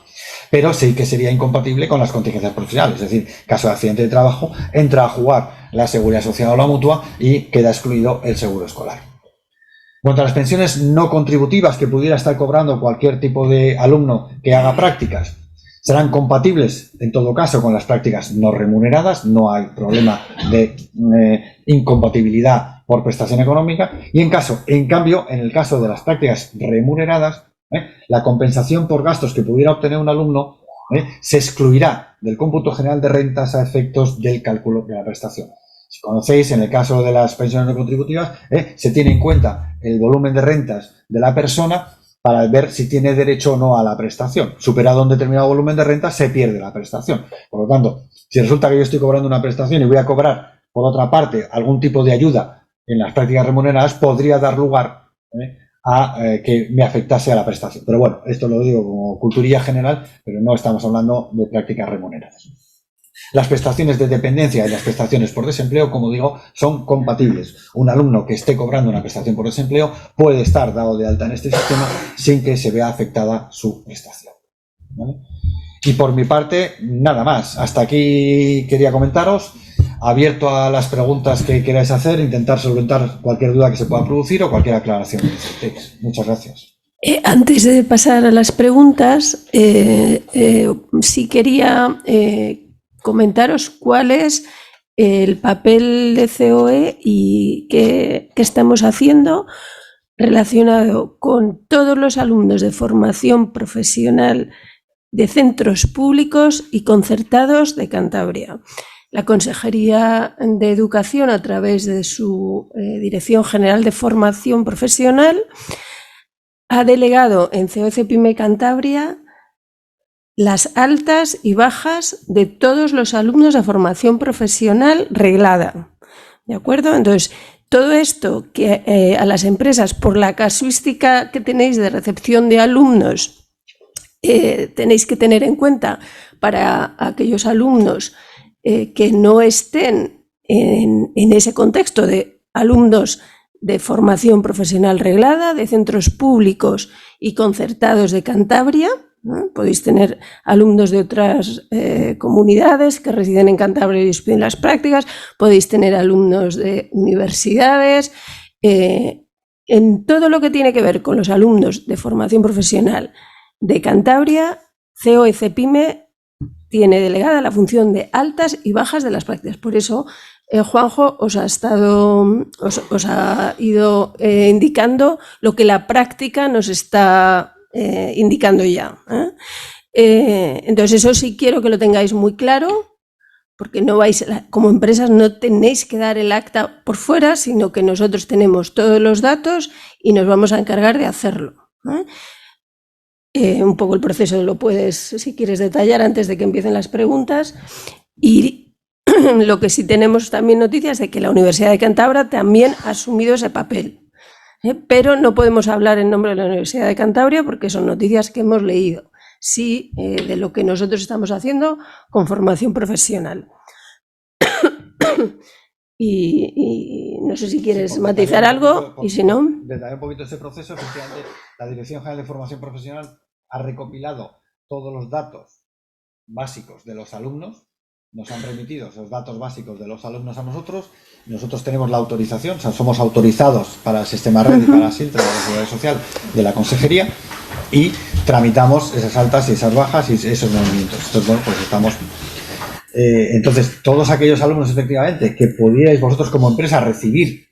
pero sí que sería incompatible con las contingencias profesionales, es decir, caso de accidente de trabajo, entra a jugar la Seguridad Social o la Mutua y queda excluido el seguro escolar. En cuanto a las pensiones no contributivas que pudiera estar cobrando cualquier tipo de alumno que haga prácticas, serán compatibles, en todo caso, con las prácticas no remuneradas, no hay problema de incompatibilidad por prestación económica, y en cambio, en el caso de las prácticas remuneradas, la compensación por gastos que pudiera obtener un alumno se excluirá del cómputo general de rentas a efectos del cálculo de la prestación. Si conocéis, en el caso de las pensiones no contributivas, se tiene en cuenta el volumen de rentas de la persona para ver si tiene derecho o no a la prestación. Superado un determinado volumen de renta, se pierde la prestación. Por lo tanto, si resulta que yo estoy cobrando una prestación y voy a cobrar, por otra parte, algún tipo de ayuda en las prácticas remuneradas, podría dar lugar a que me afectase a la prestación. Pero bueno, esto lo digo como culturilla general, pero no estamos hablando de prácticas remuneradas. Las prestaciones de dependencia y las prestaciones por desempleo, como digo, son compatibles. Un alumno que esté cobrando una prestación por desempleo puede estar dado de alta en este sistema sin que se vea afectada su prestación. ¿Vale? Y por mi parte, nada más. Hasta aquí quería comentaros. Abierto a las preguntas que queráis hacer, intentar solventar cualquier duda que se pueda producir o cualquier aclaración que necesitéis. Muchas gracias. Antes de pasar a las preguntas, sí quería comentaros cuál es el papel de COE y qué estamos haciendo relacionado con todos los alumnos de formación profesional de centros públicos y concertados de Cantabria. La Consejería de Educación, a través de su Dirección General de Formación Profesional, ha delegado en COE-CEPIME Cantabria las altas y bajas de todos los alumnos de formación profesional reglada. ¿De acuerdo? Entonces, todo esto que a las empresas, por la casuística que tenéis de recepción de alumnos, tenéis que tener en cuenta para aquellos alumnos que no estén en ese contexto de alumnos de formación profesional reglada, de centros públicos y concertados de Cantabria. ¿No? Podéis tener alumnos de otras comunidades que residen en Cantabria y discuten las prácticas, podéis tener alumnos de universidades, en todo lo que tiene que ver con los alumnos de formación profesional de Cantabria, CEO y CEPIME tiene delegada la función de altas y bajas de las prácticas. Por eso, Juanjo os ha ido indicando lo que la práctica nos está indicando ya. Entonces, eso sí quiero que lo tengáis muy claro, porque no vais, como empresas no tenéis que dar el acta por fuera, sino que nosotros tenemos todos los datos y nos vamos a encargar de hacerlo. Un poco el proceso lo puedes, si quieres, detallar antes de que empiecen las preguntas. Y lo que sí tenemos también noticias de que la Universidad de Cantabria también ha asumido ese papel. Pero no podemos hablar en nombre de la Universidad de Cantabria porque son noticias que hemos leído. Sí, de lo que nosotros estamos haciendo con formación profesional. Y no sé si quieres matizar algo, y si no... Detallar un poquito ese proceso. Efectivamente, la Dirección General de Formación Profesional ha recopilado todos los datos básicos de los alumnos, nos han remitido esos datos básicos de los alumnos a nosotros tenemos la autorización, o sea, somos autorizados para el sistema red y para SILTRA, la Seguridad Social de la Consejería, y tramitamos esas altas y esas bajas y esos movimientos. Entonces, bueno, pues estamos... entonces, todos aquellos alumnos, efectivamente, que pudierais vosotros como empresa recibir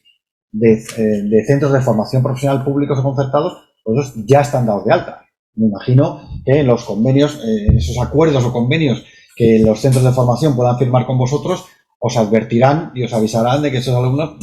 de centros de formación profesional públicos o concertados, pues ya están dados de alta. Me imagino que en los convenios, esos acuerdos o convenios que los centros de formación puedan firmar con vosotros, os advertirán y os avisarán de que esos alumnos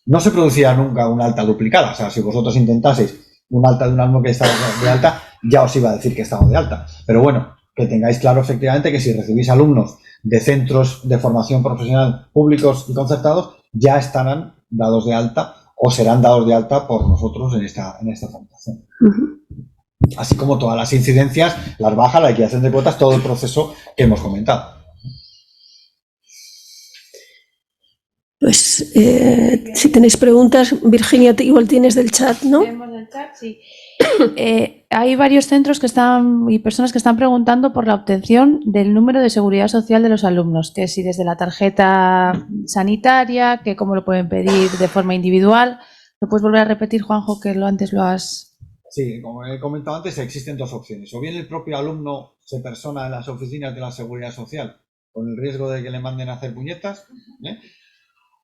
no se producirá nunca una alta duplicada. O sea, si vosotros intentaseis un alta de un alumno que está de alta, ya os iba a decir que estaba de alta. Pero bueno, que tengáis claro efectivamente que si recibís alumnos de centros de formación profesional públicos y concertados, ya estarán dados de alta o serán dados de alta por nosotros en esta tramitación. Así como todas las incidencias, las bajas, la liquidación de cuotas, todo el proceso que hemos comentado. Pues si tenéis preguntas, Virginia, igual tienes del chat, ¿no? Tenemos del chat, sí. Hay varios centros que están y personas que están preguntando por la obtención del número de seguridad social de los alumnos, que si desde la tarjeta sanitaria, que cómo lo pueden pedir de forma individual. ¿Lo puedes volver a repetir, Juanjo, que antes lo has...? Sí, como he comentado antes, existen dos opciones. O bien el propio alumno se persona en las oficinas de la Seguridad Social con el riesgo de que le manden a hacer puñetas,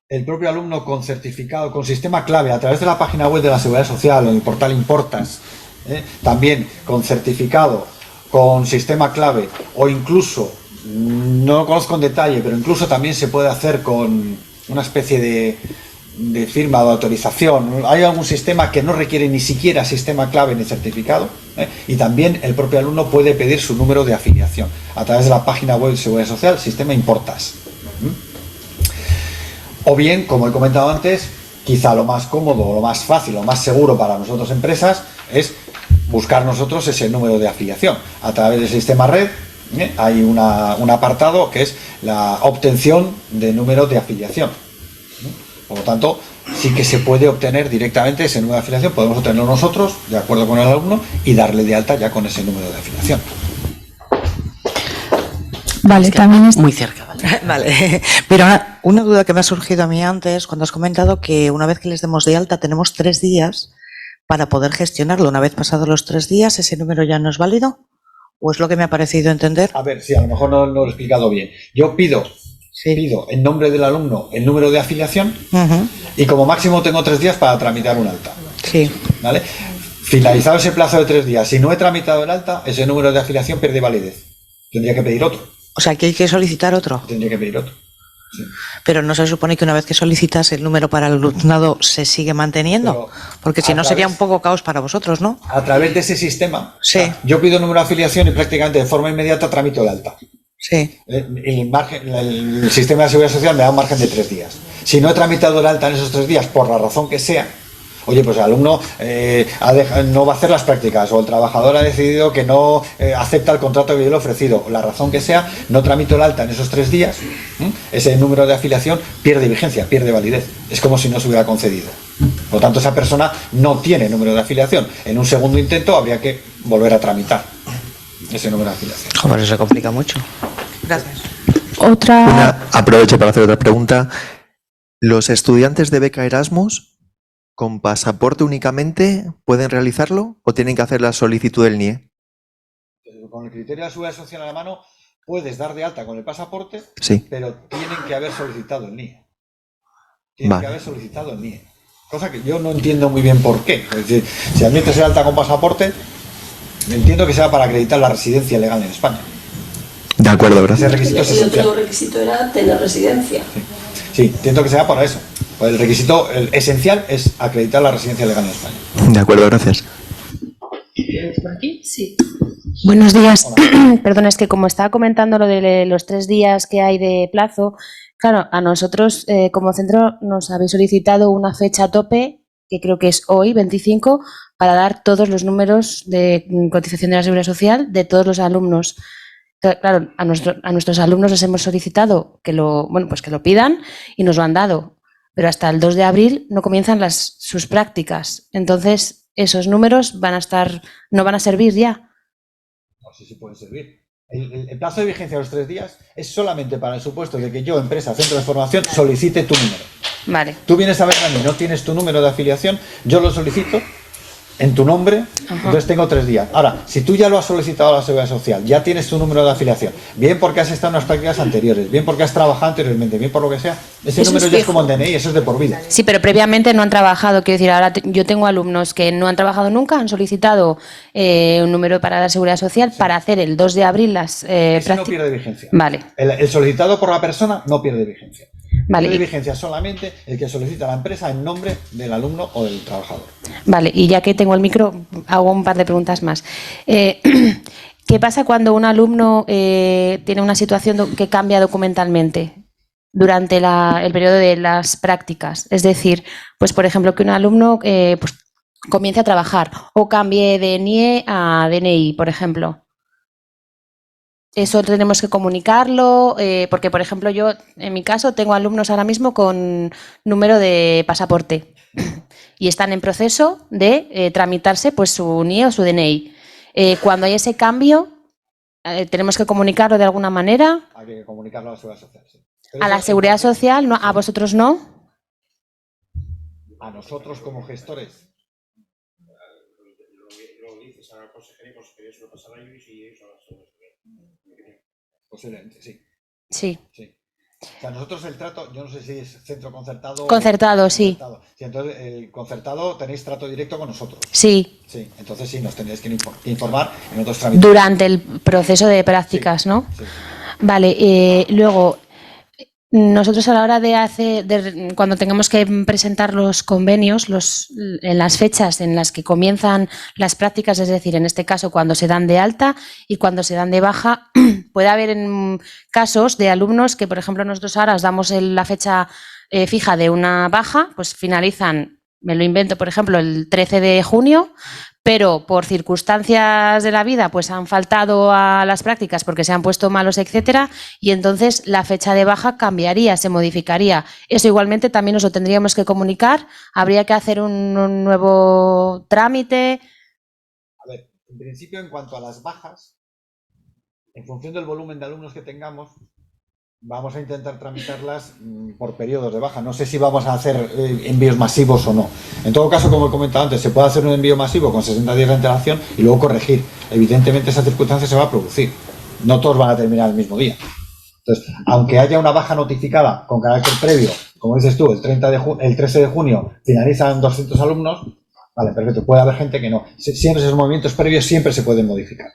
el propio alumno con certificado, con sistema clave, a través de la página web de la Seguridad Social, en el portal Importas, también con certificado, con sistema clave, o incluso, no lo conozco en detalle, pero incluso también se puede hacer con una especie de firma o autorización. Hay algún sistema que no requiere ni siquiera sistema clave ni certificado, y también el propio alumno puede pedir su número de afiliación a través de la página web de Seguridad Social, sistema Importas. O bien, como he comentado antes, quizá lo más cómodo, lo más fácil, lo más seguro para nosotros empresas es buscar nosotros ese número de afiliación. A través del sistema red hay un apartado que es la obtención de número de afiliación. Por lo tanto, sí que se puede obtener directamente ese número de afiliación, podemos obtenerlo nosotros, de acuerdo con el alumno, y darle de alta ya con ese número de afiliación. Vale, es que también es muy cerca, ¿vale? Vale. Pero una duda que me ha surgido a mí antes, cuando has comentado que una vez que les demos de alta tenemos 3 días para poder gestionarlo. Una vez pasados los 3 días, ¿ese número ya no es válido? ¿O es lo que me ha parecido entender? A ver, sí, a lo mejor no lo he explicado bien. Yo pido en nombre del alumno el número de afiliación y como máximo tengo 3 días para tramitar un alta. Sí. ¿Vale? Finalizado ese plazo de 3 días, si no he tramitado el alta, ese número de afiliación pierde validez. Tendría que pedir otro. O sea, que hay que solicitar otro. Tendría que pedir otro. Sí. Pero no se supone que una vez que solicitas el número para el alumnado se sigue manteniendo. Porque si no sería un poco caos para vosotros, ¿no? A través de ese sistema, sí. O sea, yo pido el número de afiliación y prácticamente de forma inmediata tramito el alta. Sí. El sistema de seguridad social me da un margen de 3 días. Si no he tramitado el alta en esos 3 días, por la razón que sea, oye, pues el alumno no va a hacer las prácticas, o el trabajador ha decidido que no acepta el contrato que yo le he ofrecido, la razón que sea, no tramito el alta en esos 3 días, ese número de afiliación pierde vigencia, pierde validez. Es como si no se hubiera concedido. Por lo tanto, esa persona no tiene número de afiliación. En un segundo intento habría que volver a tramitar ese número de afiliación. Joder, eso se complica mucho. Gracias. otra... Aprovecho para hacer otra pregunta. ¿Los estudiantes de beca Erasmus con pasaporte únicamente pueden realizarlo o tienen que hacer la solicitud del NIE? Con el criterio de la seguridad social a la mano, puedes dar de alta con el pasaporte, Sí. pero tienen que haber solicitado el NIE. Tienen Vale. que haber solicitado el NIE. Cosa que yo no entiendo muy bien por qué. Es decir, si admites el alta con pasaporte, entiendo que sea para acreditar la residencia legal en España. De acuerdo, Ese gracias. requisito es El otro esencial. requisito era tener residencia. Sí, entiendo que sea para eso. Pues el requisito esencial es acreditar la residencia legal en España. De acuerdo, gracias. ¿Por aquí? Sí. Buenos días. Perdón, es que como estaba comentando lo de los 3 días que hay de plazo, claro, a nosotros como centro nos habéis solicitado una fecha tope, que creo que es hoy, 25, para dar todos los números de cotización de la Seguridad Social de todos los alumnos. Claro, a nuestros alumnos les hemos solicitado que pues que lo pidan y nos lo han dado, pero hasta el 2 de abril no comienzan sus prácticas. Entonces, esos números no van a servir ya. No sé si pueden servir. El plazo de vigencia de los 3 días es solamente para el supuesto de que yo, empresa, centro de formación, solicite tu número. Vale. Tú vienes a verme a mí, no tienes tu número de afiliación, yo lo solicito en tu nombre, entonces tengo 3 días. Ahora, si tú ya lo has solicitado a la Seguridad Social, ya tienes tu número de afiliación, bien porque has estado en unas prácticas anteriores, bien porque has trabajado anteriormente, bien por lo que sea, ese Eso número es ya es fijo. como el DNI, eso es de por vida. Sí, pero previamente no han trabajado. Quiero decir, ahora yo tengo alumnos que no han trabajado nunca, han solicitado un número para la Seguridad Social para hacer el 2 de abril las Ese no prácticas. pierde vigencia. Vale, El solicitado por la persona no pierde vigencia. Vale. Pierde vigencia solamente el que solicita a la empresa en nombre del alumno o del trabajador. vale. Y ya que tengo el micro, hago un par de preguntas más. ¿Qué pasa cuando un alumno tiene una situación que cambia documentalmente durante el periodo de las prácticas? Es decir, pues por ejemplo, que un alumno pues, comience a trabajar o cambie de NIE a DNI, por ejemplo. Eso tenemos que comunicarlo, porque, por ejemplo, yo, en mi caso, tengo alumnos ahora mismo con número de pasaporte y están en proceso de tramitarse pues, su NIE o su DNI. Cuando hay ese cambio, tenemos que comunicarlo de alguna manera Hay que comunicarlo a la Seguridad Social. Sí. Pero a la eso- Seguridad Social, ¿no? A vosotros no. A nosotros como gestores. Posiblemente, sí. Sí. Sí. O sea, nosotros el trato, yo no sé si es centro concertado. Concertado, sí. Concertado. Sí, entonces el concertado tenéis trato directo con nosotros. Sí, Sí, entonces sí, nos tenéis que informar en otros trámites. durante el proceso de prácticas, ¿no? Sí. Vale, luego, nosotros a la hora cuando tengamos que presentar los convenios, en las fechas en las que comienzan las prácticas, es decir, en este caso cuando se dan de alta y cuando se dan de baja, puede haber casos de alumnos que, por ejemplo, nosotros ahora os damos la fecha fija de una baja, pues finalizan, me lo invento, por ejemplo, el 13 de junio, pero por circunstancias de la vida pues han faltado a las prácticas porque se han puesto malos, etcétera, y entonces la fecha de baja cambiaría, se modificaría. Eso igualmente también nos lo tendríamos que comunicar, habría que hacer un nuevo trámite. A ver, en principio, en cuanto a las bajas, en función del volumen de alumnos que tengamos, vamos a intentar tramitarlas por periodos de baja. No sé si vamos a hacer envíos masivos o no. En todo caso, como he comentado antes, se puede hacer un envío masivo con 60 días de antelación y luego corregir. Evidentemente, esa circunstancia se va a producir. No todos van a terminar el mismo día. Entonces, aunque haya una baja notificada con carácter previo, como dices tú, el 13 de junio finalizan 200 alumnos, vale, perfecto. Puede haber gente que no. Siempre esos movimientos previos siempre se pueden modificar.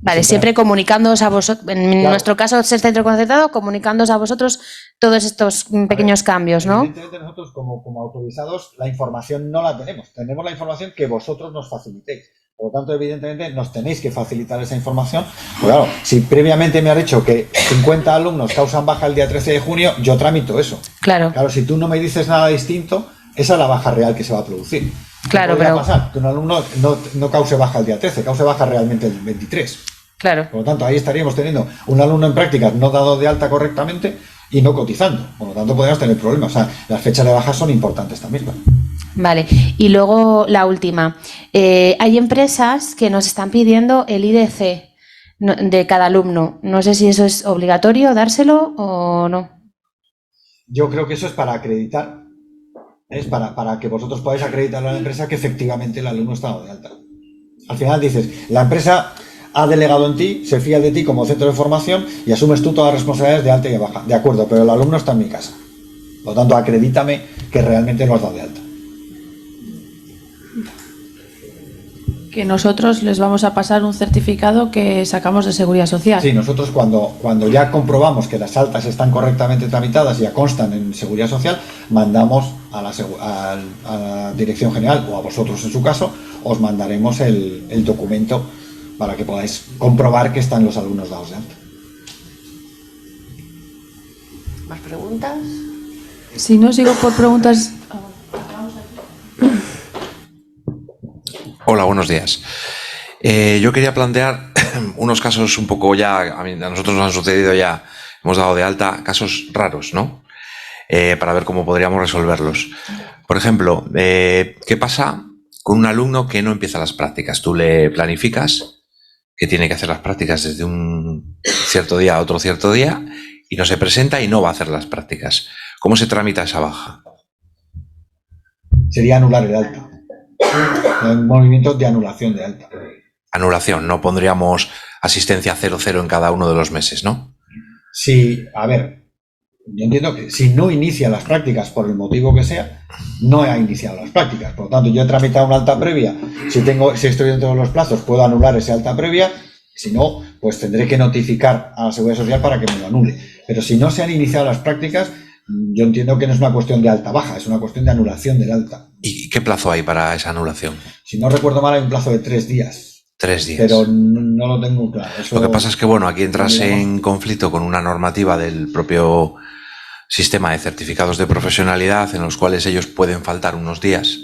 Vale, siempre comunicándoos a vosotros, en nuestro caso es el centro concertado, comunicándoos a vosotros todos estos pequeños cambios, ¿no? Evidentemente nosotros como autorizados la información no la tenemos. Tenemos la información que vosotros nos facilitéis. Por lo tanto, evidentemente nos tenéis que facilitar esa información. Pues claro, si previamente me has dicho que 50 alumnos causan baja el día 13 de junio, yo tramito eso. Claro. Claro, si tú no me dices nada distinto, esa es la baja real que se va a producir. Claro, podría pero pasar que un alumno no cause baja el día 13, cause baja realmente el 23. claro. Por lo tanto, ahí estaríamos teniendo un alumno en prácticas no dado de alta correctamente y no cotizando. Por lo tanto, podríamos tener problemas. O sea, las fechas de baja son importantes también, ¿no? Vale, y luego la última. Hay empresas que nos están pidiendo el IDC de cada alumno. No sé si eso es obligatorio dárselo o no. Yo creo que eso es para acreditar Es para que vosotros podáis acreditar a la empresa que efectivamente el alumno está dado de alta. Al final dices, la empresa ha delegado en ti, se fía de ti como centro de formación y asumes tú todas las responsabilidades de alta y de baja. De acuerdo, pero el alumno está en mi casa. Por lo tanto, acredítame que realmente lo has dado de alta. Que nosotros les vamos a pasar un certificado que sacamos de Seguridad Social. Sí, nosotros cuando ya comprobamos que las altas están correctamente tramitadas y ya constan en Seguridad Social, mandamos a la Dirección General, o a vosotros en su caso, os mandaremos el documento para que podáis comprobar que están los alumnos dados de alta. ¿Más preguntas? Si no, sigo por preguntas. Hola, buenos días. Yo quería plantear unos casos un poco a nosotros nos han sucedido ya, hemos dado de alta casos raros, ¿no? Para ver cómo podríamos resolverlos. Por ejemplo, ¿qué pasa con un alumno que no empieza las prácticas? Tú le planificas que tiene que hacer las prácticas desde un cierto día a otro cierto día y no se presenta y no va a hacer las prácticas. ¿Cómo se tramita esa baja? Sería anular el alta. Un movimiento de anulación de alta. Anulación, no pondríamos asistencia 0,0 en cada uno de los meses, ¿no? Sí, a ver, yo entiendo que si no inicia las prácticas por el motivo que sea, no ha iniciado las prácticas. Por lo tanto, yo he tramitado una alta previa. Si estoy dentro de los plazos, puedo anular esa alta previa. Si no, pues tendré que notificar a la Seguridad Social para que me lo anule. Pero si no se han iniciado las prácticas, yo entiendo que no es una cuestión de alta-baja, es una cuestión de anulación del alta. ¿Y qué plazo hay para esa anulación? Si no recuerdo mal, hay un plazo de 3 días. 3 días. Pero no lo tengo claro. Lo que pasa es que, aquí entras en conflicto con una normativa del propio sistema de certificados de profesionalidad en los cuales ellos pueden faltar unos días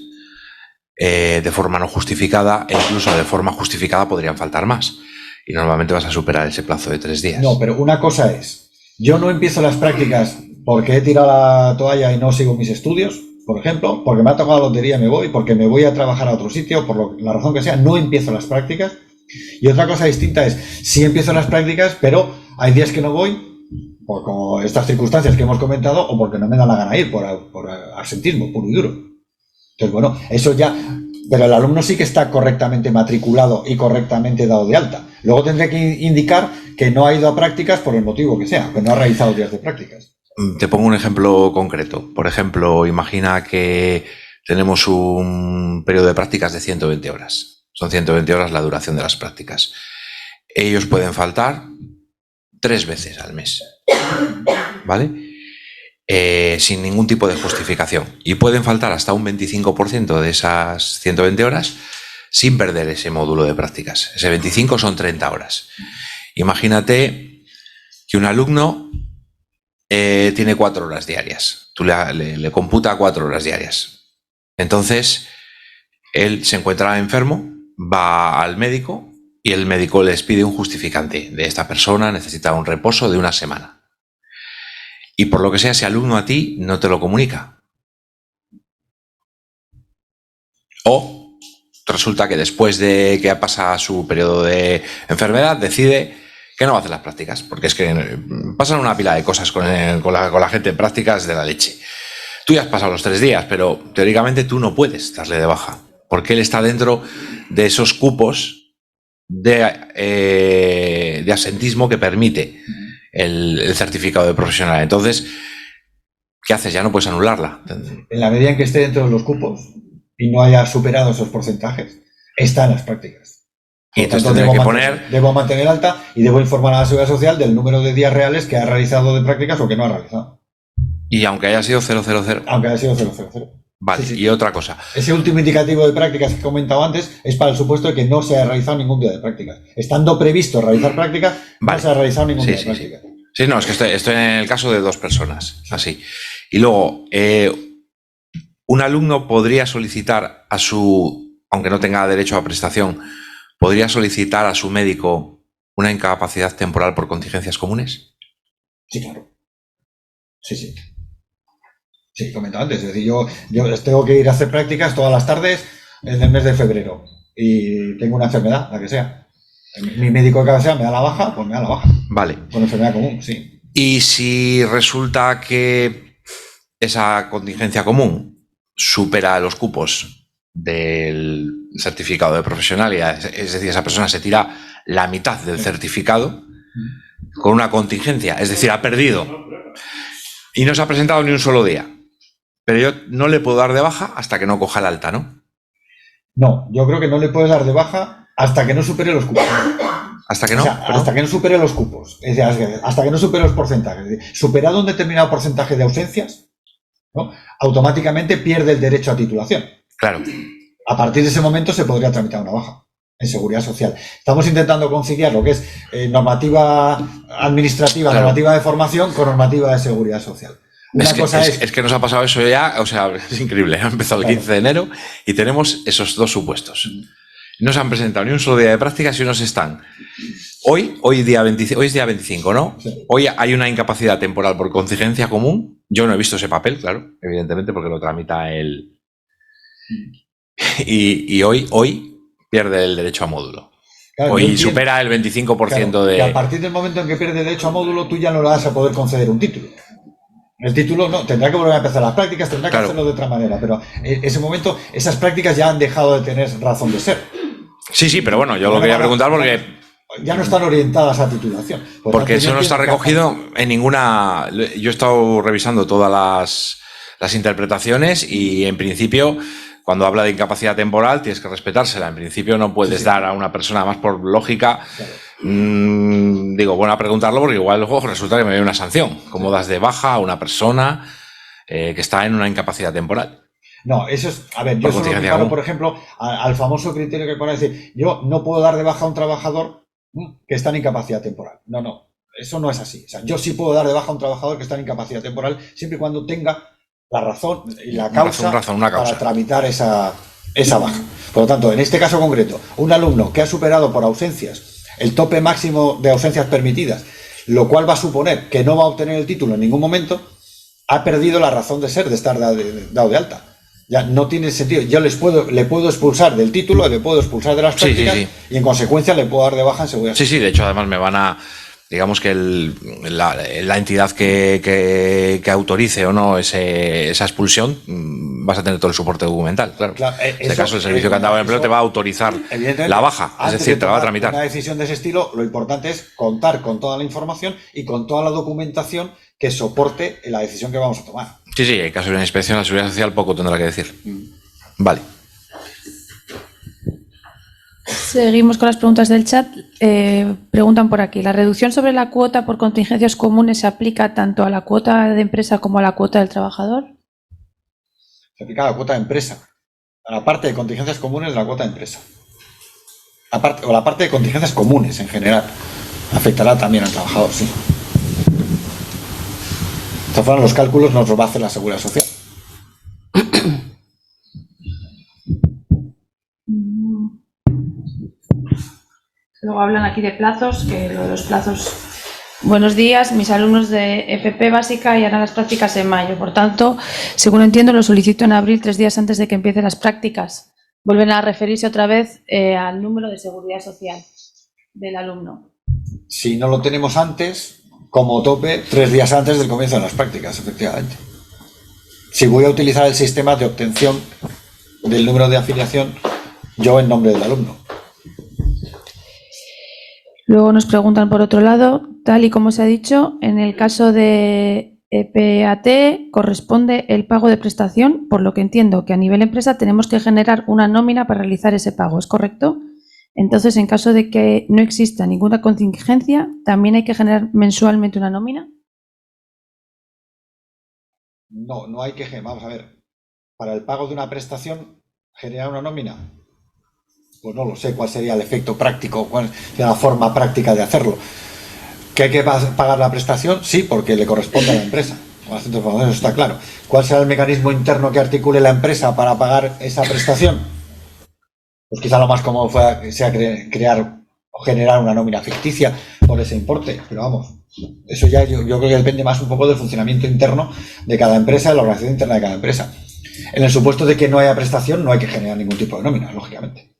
de forma no justificada e incluso de forma justificada podrían faltar más. Y normalmente vas a superar ese plazo de 3 días. No, pero una cosa es, yo no empiezo las prácticas porque he tirado la toalla y no sigo mis estudios, por ejemplo, porque me ha tocado la lotería y me voy, porque me voy a trabajar a otro sitio, por la razón que sea, no empiezo las prácticas. Y otra cosa distinta es, sí empiezo las prácticas, pero hay días que no voy, por como estas circunstancias que hemos comentado, o porque no me da la gana ir, por absentismo puro y duro. Entonces, bueno, eso ya... Pero el alumno sí que está correctamente matriculado y correctamente dado de alta. Luego tendré que indicar que no ha ido a prácticas por el motivo que sea, que no ha realizado días de prácticas. Te pongo un ejemplo concreto. Por ejemplo, imagina que tenemos un periodo de prácticas de 120 horas. Son 120 horas la duración de las prácticas. Ellos pueden faltar 3 veces al mes, ¿vale? Sin ningún tipo de justificación. Y pueden faltar hasta un 25% de esas 120 horas sin perder ese módulo de prácticas. Ese 25 son 30 horas. Imagínate que un alumno tiene 4 horas diarias. Tú le computa 4 horas diarias. Entonces, él se encuentra enfermo, va al médico y el médico les pide un justificante de esta persona, necesita un reposo de 1 semana. Y por lo que sea, ese alumno a ti no te lo comunica. O resulta que después de que pasa su periodo de enfermedad, decide que no va a hacer las prácticas, porque es que pasan una pila de cosas con la gente en prácticas de la leche. Tú ya has pasado los 3 días, pero teóricamente tú no puedes darle de baja, porque él está dentro de esos cupos de asentismo que permite el certificado de profesional. Entonces, ¿qué haces? Ya no puedes anularla. En la medida en que esté dentro de los cupos y no haya superado esos porcentajes, está en las prácticas. Y entonces debo mantener alta y debo informar a la Seguridad Social del número de días reales que ha realizado de prácticas o que no ha realizado. Y aunque haya sido 000. Aunque haya sido 000. Vale, sí. Y otra cosa. Ese último indicativo de prácticas que he comentado antes es para el supuesto de que no se haya realizado ningún día de prácticas. Estando previsto realizar prácticas, no se ha realizado ningún día de prácticas. Sí, no, es que estoy en el caso de 2 personas, así. Y luego, un alumno podría solicitar aunque no tenga derecho a prestación, podría solicitar a su médico una incapacidad temporal por contingencias comunes. Sí, claro. Sí. Sí, comentaba antes, es decir, yo tengo que ir a hacer prácticas todas las tardes en el mes de febrero y tengo una enfermedad, la que sea. Mi médico de cabecera me da la baja, pues me da la baja. Vale. Con enfermedad común, sí. Y si resulta que esa contingencia común supera los cupos del certificado de profesionalidad, es decir, esa persona se tira la mitad del certificado con una contingencia, es decir, ha perdido y no se ha presentado ni un solo día. Pero yo no le puedo dar de baja hasta que no coja el alta, ¿no? No, yo creo que no le puedes dar de baja hasta que no supere los cupos. ¿Hasta que no? O sea, hasta que no supere los cupos. Es decir, hasta que no supere los porcentajes. Es decir, superado un determinado porcentaje de ausencias, ¿no?, automáticamente pierde el derecho a titulación. Claro. A partir de ese momento se podría tramitar una baja en Seguridad Social. Estamos intentando conciliar lo que es normativa administrativa, claro, normativa de formación con normativa de Seguridad Social. Es que nos ha pasado eso ya, o sea, es increíble. Ha empezado el 15 de enero y tenemos esos dos supuestos. No se han presentado ni un solo día de prácticas y unos están. Hoy es día 25, ¿no? Sí. Hoy hay una incapacidad temporal por contingencia común. Yo no he visto ese papel, claro, evidentemente, porque lo tramita él. Y hoy pierde el derecho a módulo. Claro, hoy supera el 25% claro, de... que a partir del momento en que pierde el derecho a módulo, tú ya no le vas a poder conceder un título. El título no, tendrá que volver a empezar las prácticas, tendrá que hacerlo de otra manera, pero en ese momento esas prácticas ya han dejado de tener razón de ser. Sí, pero bueno, yo lo quería preguntar porque... Ya no están orientadas a titulación. Porque eso no está recogido en ninguna... Yo he estado revisando todas las interpretaciones y en principio, cuando habla de incapacidad temporal, tienes que respetársela. En principio no puedes dar a una persona, más por lógica... Claro. Digo, bueno, a preguntarlo porque igual luego resulta que me viene una sanción. ¿Cómo das de baja a una persona que está en una incapacidad temporal? No, eso es... A ver, yo solo me paro, por ejemplo, al famoso criterio que pone decir, yo no puedo dar de baja a un trabajador que está en incapacidad temporal. No, eso no es así. O sea, yo sí puedo dar de baja a un trabajador que está en incapacidad temporal siempre y cuando tenga la razón y la causa, una causa para tramitar esa baja. Por lo tanto, en este caso concreto, un alumno que ha superado por ausencias el tope máximo de ausencias permitidas, lo cual va a suponer que no va a obtener el título en ningún momento, ha perdido la razón de ser de estar dado de alta. Ya no tiene sentido. Yo le puedo expulsar del título, le puedo expulsar de las prácticas y en consecuencia le puedo dar de baja en Seguridad Social. Sí, de hecho además me van a... Digamos que la entidad que autorice o no esa expulsión, vas a tener todo el soporte documental, claro. En este caso, el Servicio Cántabro de Empleo te va a autorizar la baja, es decir, te la va a tramitar. Una decisión de ese estilo, lo importante es contar con toda la información y con toda la documentación que soporte la decisión que vamos a tomar. Sí, en caso de una inspección, la Seguridad Social poco tendrá que decir. Vale. Seguimos con las preguntas del chat. Preguntan por aquí, ¿la reducción sobre la cuota por contingencias comunes se aplica tanto a la cuota de empresa como a la cuota del trabajador? Se aplica a la cuota de empresa, a la parte de contingencias comunes de la cuota de empresa. O la parte de contingencias comunes en general. Afectará también al trabajador, sí. De todas formas, los cálculos nos los va a hacer la Seguridad Social. Luego hablan aquí de plazos, que lo de los plazos... Buenos días, mis alumnos de FP básica y harán las prácticas en mayo. Por tanto, según entiendo, lo solicito en abril, 3 días antes de que empiecen las prácticas. Vuelven a referirse otra vez al número de Seguridad Social del alumno. Si no lo tenemos antes, como tope, 3 días antes del comienzo de las prácticas, efectivamente. Si voy a utilizar el sistema de obtención del número de afiliación, yo en nombre del alumno. Luego nos preguntan por otro lado, tal y como se ha dicho, en el caso de EPAT corresponde el pago de prestación, por lo que entiendo que a nivel empresa tenemos que generar una nómina para realizar ese pago, ¿es correcto? Entonces, en caso de que no exista ninguna contingencia, ¿también hay que generar mensualmente una nómina? No hay que... Vamos a ver, para el pago de una prestación, generar una nómina... Pues no lo sé cuál sería el efecto práctico, cuál sería la forma práctica de hacerlo. ¿Que hay que pagar la prestación? Sí, porque le corresponde a la empresa. Eso está claro. ¿Cuál será el mecanismo interno que articule la empresa para pagar esa prestación? Pues quizá lo más cómodo sea crear o generar una nómina ficticia por ese importe. Pero vamos, eso ya yo creo que depende más un poco del funcionamiento interno de cada empresa, de la organización interna de cada empresa. En el supuesto de que no haya prestación, no hay que generar ningún tipo de nómina, lógicamente.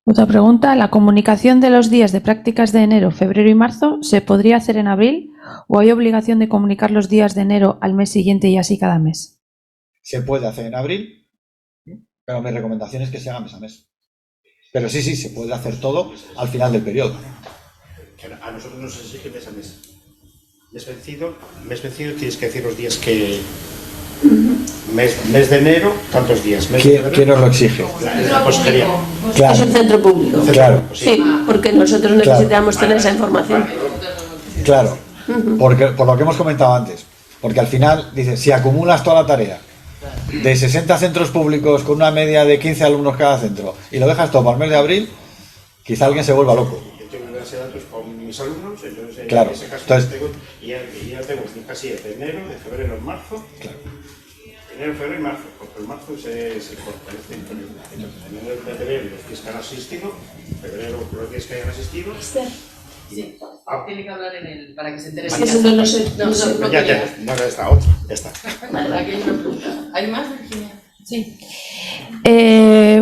Otra pregunta, ¿la comunicación de los días de prácticas de enero, febrero y marzo se podría hacer en abril o hay obligación de comunicar los días de enero al mes siguiente y así cada mes? se puede hacer en abril, pero mi recomendación es que se haga mes a mes. Pero sí, se puede hacer todo al final del periodo. A nosotros nos exige mes a mes. Mes vencido tienes que decir los días que... Mes de enero, tantos días. ¿Quién nos lo exige? La consejería. Claro. Es el centro público. Claro. Sí, porque nosotros necesitamos tener esa información. Claro, porque, por lo que hemos comentado antes. Porque al final, dice, si acumulas toda la tarea de 60 centros públicos con una media de 15 alumnos cada centro y lo dejas todo para el mes de abril, quizá alguien se vuelva loco. Yo tengo que hacer datos con mis alumnos, entonces claro. En ese caso Entonces, ya tengo casi de enero, de febrero, marzo. Claro. Enero, febrero y marzo, porque el marzo se corta. En enero de febrero los días que han asistido, febrero los días que hayan asistido. Sí, tiene que hablar para que se entere. Eso no lo sé. Ya está, otro, ya está. ¿Hay más, Virginia? Sí.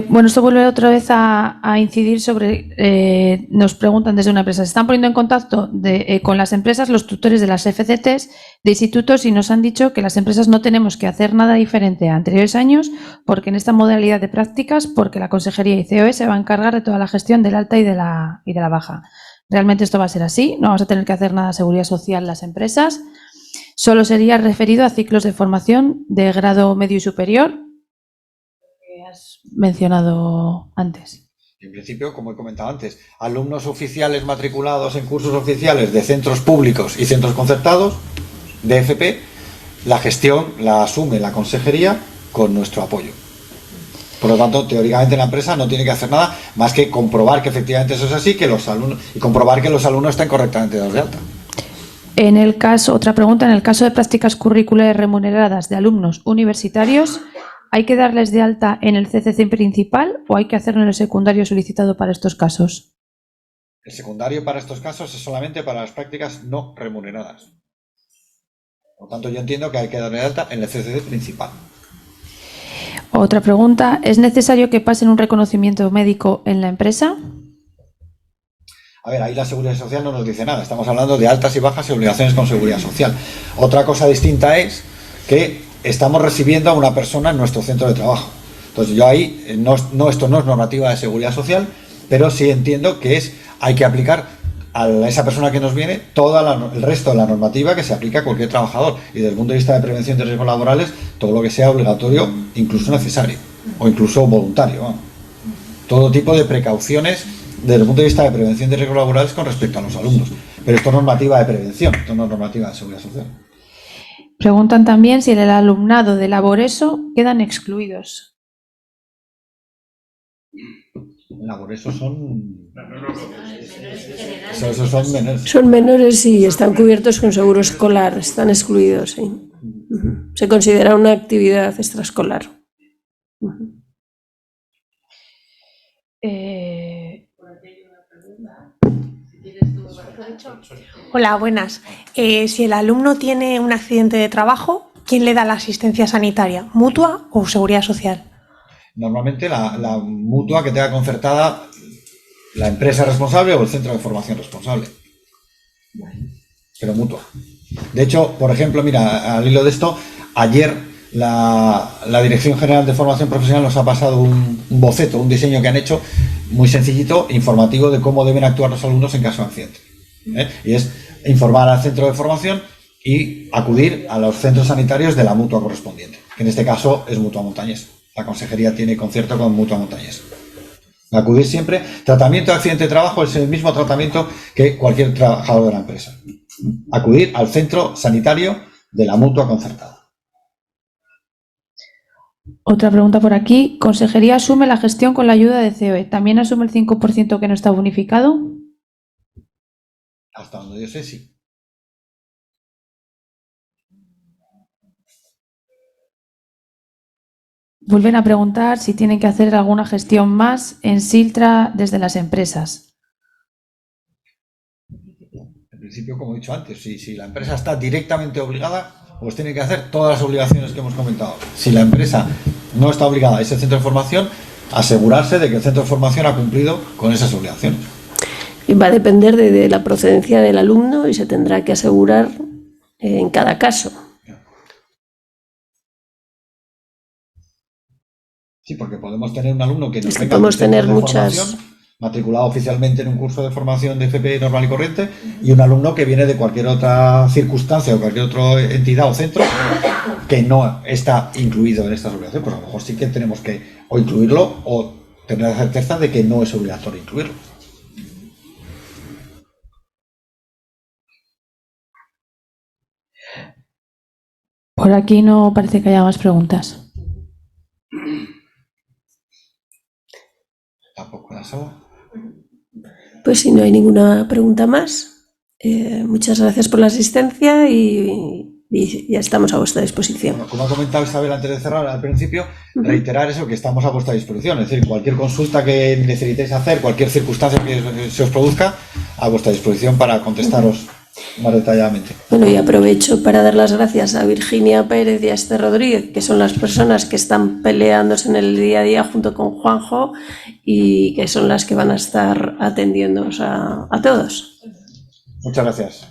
Bueno, esto vuelve otra vez a incidir sobre, nos preguntan desde una empresa, se están poniendo en contacto con las empresas los tutores de las FCTs de institutos y nos han dicho que las empresas no tenemos que hacer nada diferente a anteriores años porque en esta modalidad de prácticas, porque la Consejería y COE se va a encargar de toda la gestión del alta y de la baja. Realmente esto va a ser así, no vamos a tener que hacer nada de seguridad social las empresas, solo sería referido a ciclos de formación de grado medio y superior, que has mencionado antes. En principio, como he comentado antes, alumnos oficiales matriculados en cursos oficiales de centros públicos y centros concertados, de FP, la gestión la asume la consejería con nuestro apoyo. Por lo tanto, teóricamente la empresa no tiene que hacer nada más que comprobar que efectivamente eso es así, que los alumnos, y comprobar que los alumnos estén correctamente dados de alta. En el caso, otra pregunta, en el caso de prácticas curriculares remuneradas de alumnos universitarios, ¿hay que darles de alta en el CCC principal o hay que hacerlo en el secundario solicitado para estos casos? El secundario para estos casos es solamente para las prácticas no remuneradas. Por lo tanto, yo entiendo que hay que darle de alta en el CCC principal. Otra pregunta, ¿es necesario que pasen un reconocimiento médico en la empresa? A ver, ahí la Seguridad Social no nos dice nada. Estamos hablando de altas y bajas y obligaciones con Seguridad Social. Otra cosa distinta es que estamos recibiendo a una persona en nuestro centro de trabajo. Entonces yo ahí, esto no es normativa de Seguridad Social, pero sí entiendo que hay que aplicar a esa persona que nos viene el resto de la normativa que se aplica a cualquier trabajador. Y desde el punto de vista de prevención de riesgos laborales, todo lo que sea obligatorio, incluso necesario, o incluso voluntario. ¿no? Todo tipo de precauciones desde el punto de vista de prevención de riesgos laborales con respecto a los alumnos. Pero esto es normativa de prevención, esto no es normativa de seguridad social. Preguntan también si el alumnado de Laboreso quedan excluidos. Laboresos son... Esos son menores. Son menores y están cubiertos con seguro escolar, están excluidos, sí. Se considera una actividad extraescolar. Hola, buenas. Si el alumno tiene un accidente de trabajo, ¿quién le da la asistencia sanitaria? ¿Mutua o seguridad social? Normalmente la mutua que tenga concertada la empresa responsable o el centro de formación responsable. Pero mutua. De hecho, por ejemplo, mira, al hilo de esto, ayer la Dirección General de Formación Profesional nos ha pasado un boceto, un diseño que han hecho muy sencillito, informativo de cómo deben actuar los alumnos en caso de accidente. Y es informar al centro de formación y acudir a los centros sanitarios de la mutua correspondiente, que en este caso es Mutua Montañés. La consejería tiene concierto con Mutua Montañés. Acudir siempre. Tratamiento de accidente de trabajo es el mismo tratamiento que cualquier trabajador de la empresa. Acudir al centro sanitario de la mutua concertada. Otra pregunta por aquí. ¿Consejería asume la gestión con la ayuda de COE? ¿También asume el 5% que no está bonificado? Hasta donde yo sé, sí. Vuelven a preguntar si tienen que hacer alguna gestión más en Siltra desde las empresas. En principio, como he dicho antes, si la empresa está directamente obligada, pues tiene que hacer todas las obligaciones que hemos comentado. Si la empresa no está obligada a ese centro de formación, asegurarse de que el centro de formación ha cumplido con esas obligaciones. Y va a depender de la procedencia del alumno y se tendrá que asegurar en cada caso. Sí, porque podemos tener un alumno que nos Es que venga podemos de un centro tener de muchas- formación, matriculado oficialmente en un curso de formación de FP normal y corriente, y un alumno que viene de cualquier otra circunstancia o cualquier otra entidad o centro que no está incluido en estas obligaciones. Pues a lo mejor sí que tenemos que o incluirlo o tener la certeza de que no es obligatorio incluirlo. Por aquí no parece que haya más preguntas. Tampoco en la sala. Pues si no hay ninguna pregunta más, muchas gracias por la asistencia y ya estamos a vuestra disposición. Bueno, como ha comentado Isabel antes de cerrar al principio, reiterar eso, que estamos a vuestra disposición. Es decir, cualquier consulta que necesitéis hacer, cualquier circunstancia que se os produzca, a vuestra disposición para contestaros más detalladamente. Bueno, y aprovecho para dar las gracias a Virginia Pérez y a Esther Rodríguez, que son las personas que están peleándose en el día a día junto con Juanjo y que son las que van a estar atendiéndonos a todos. Muchas gracias.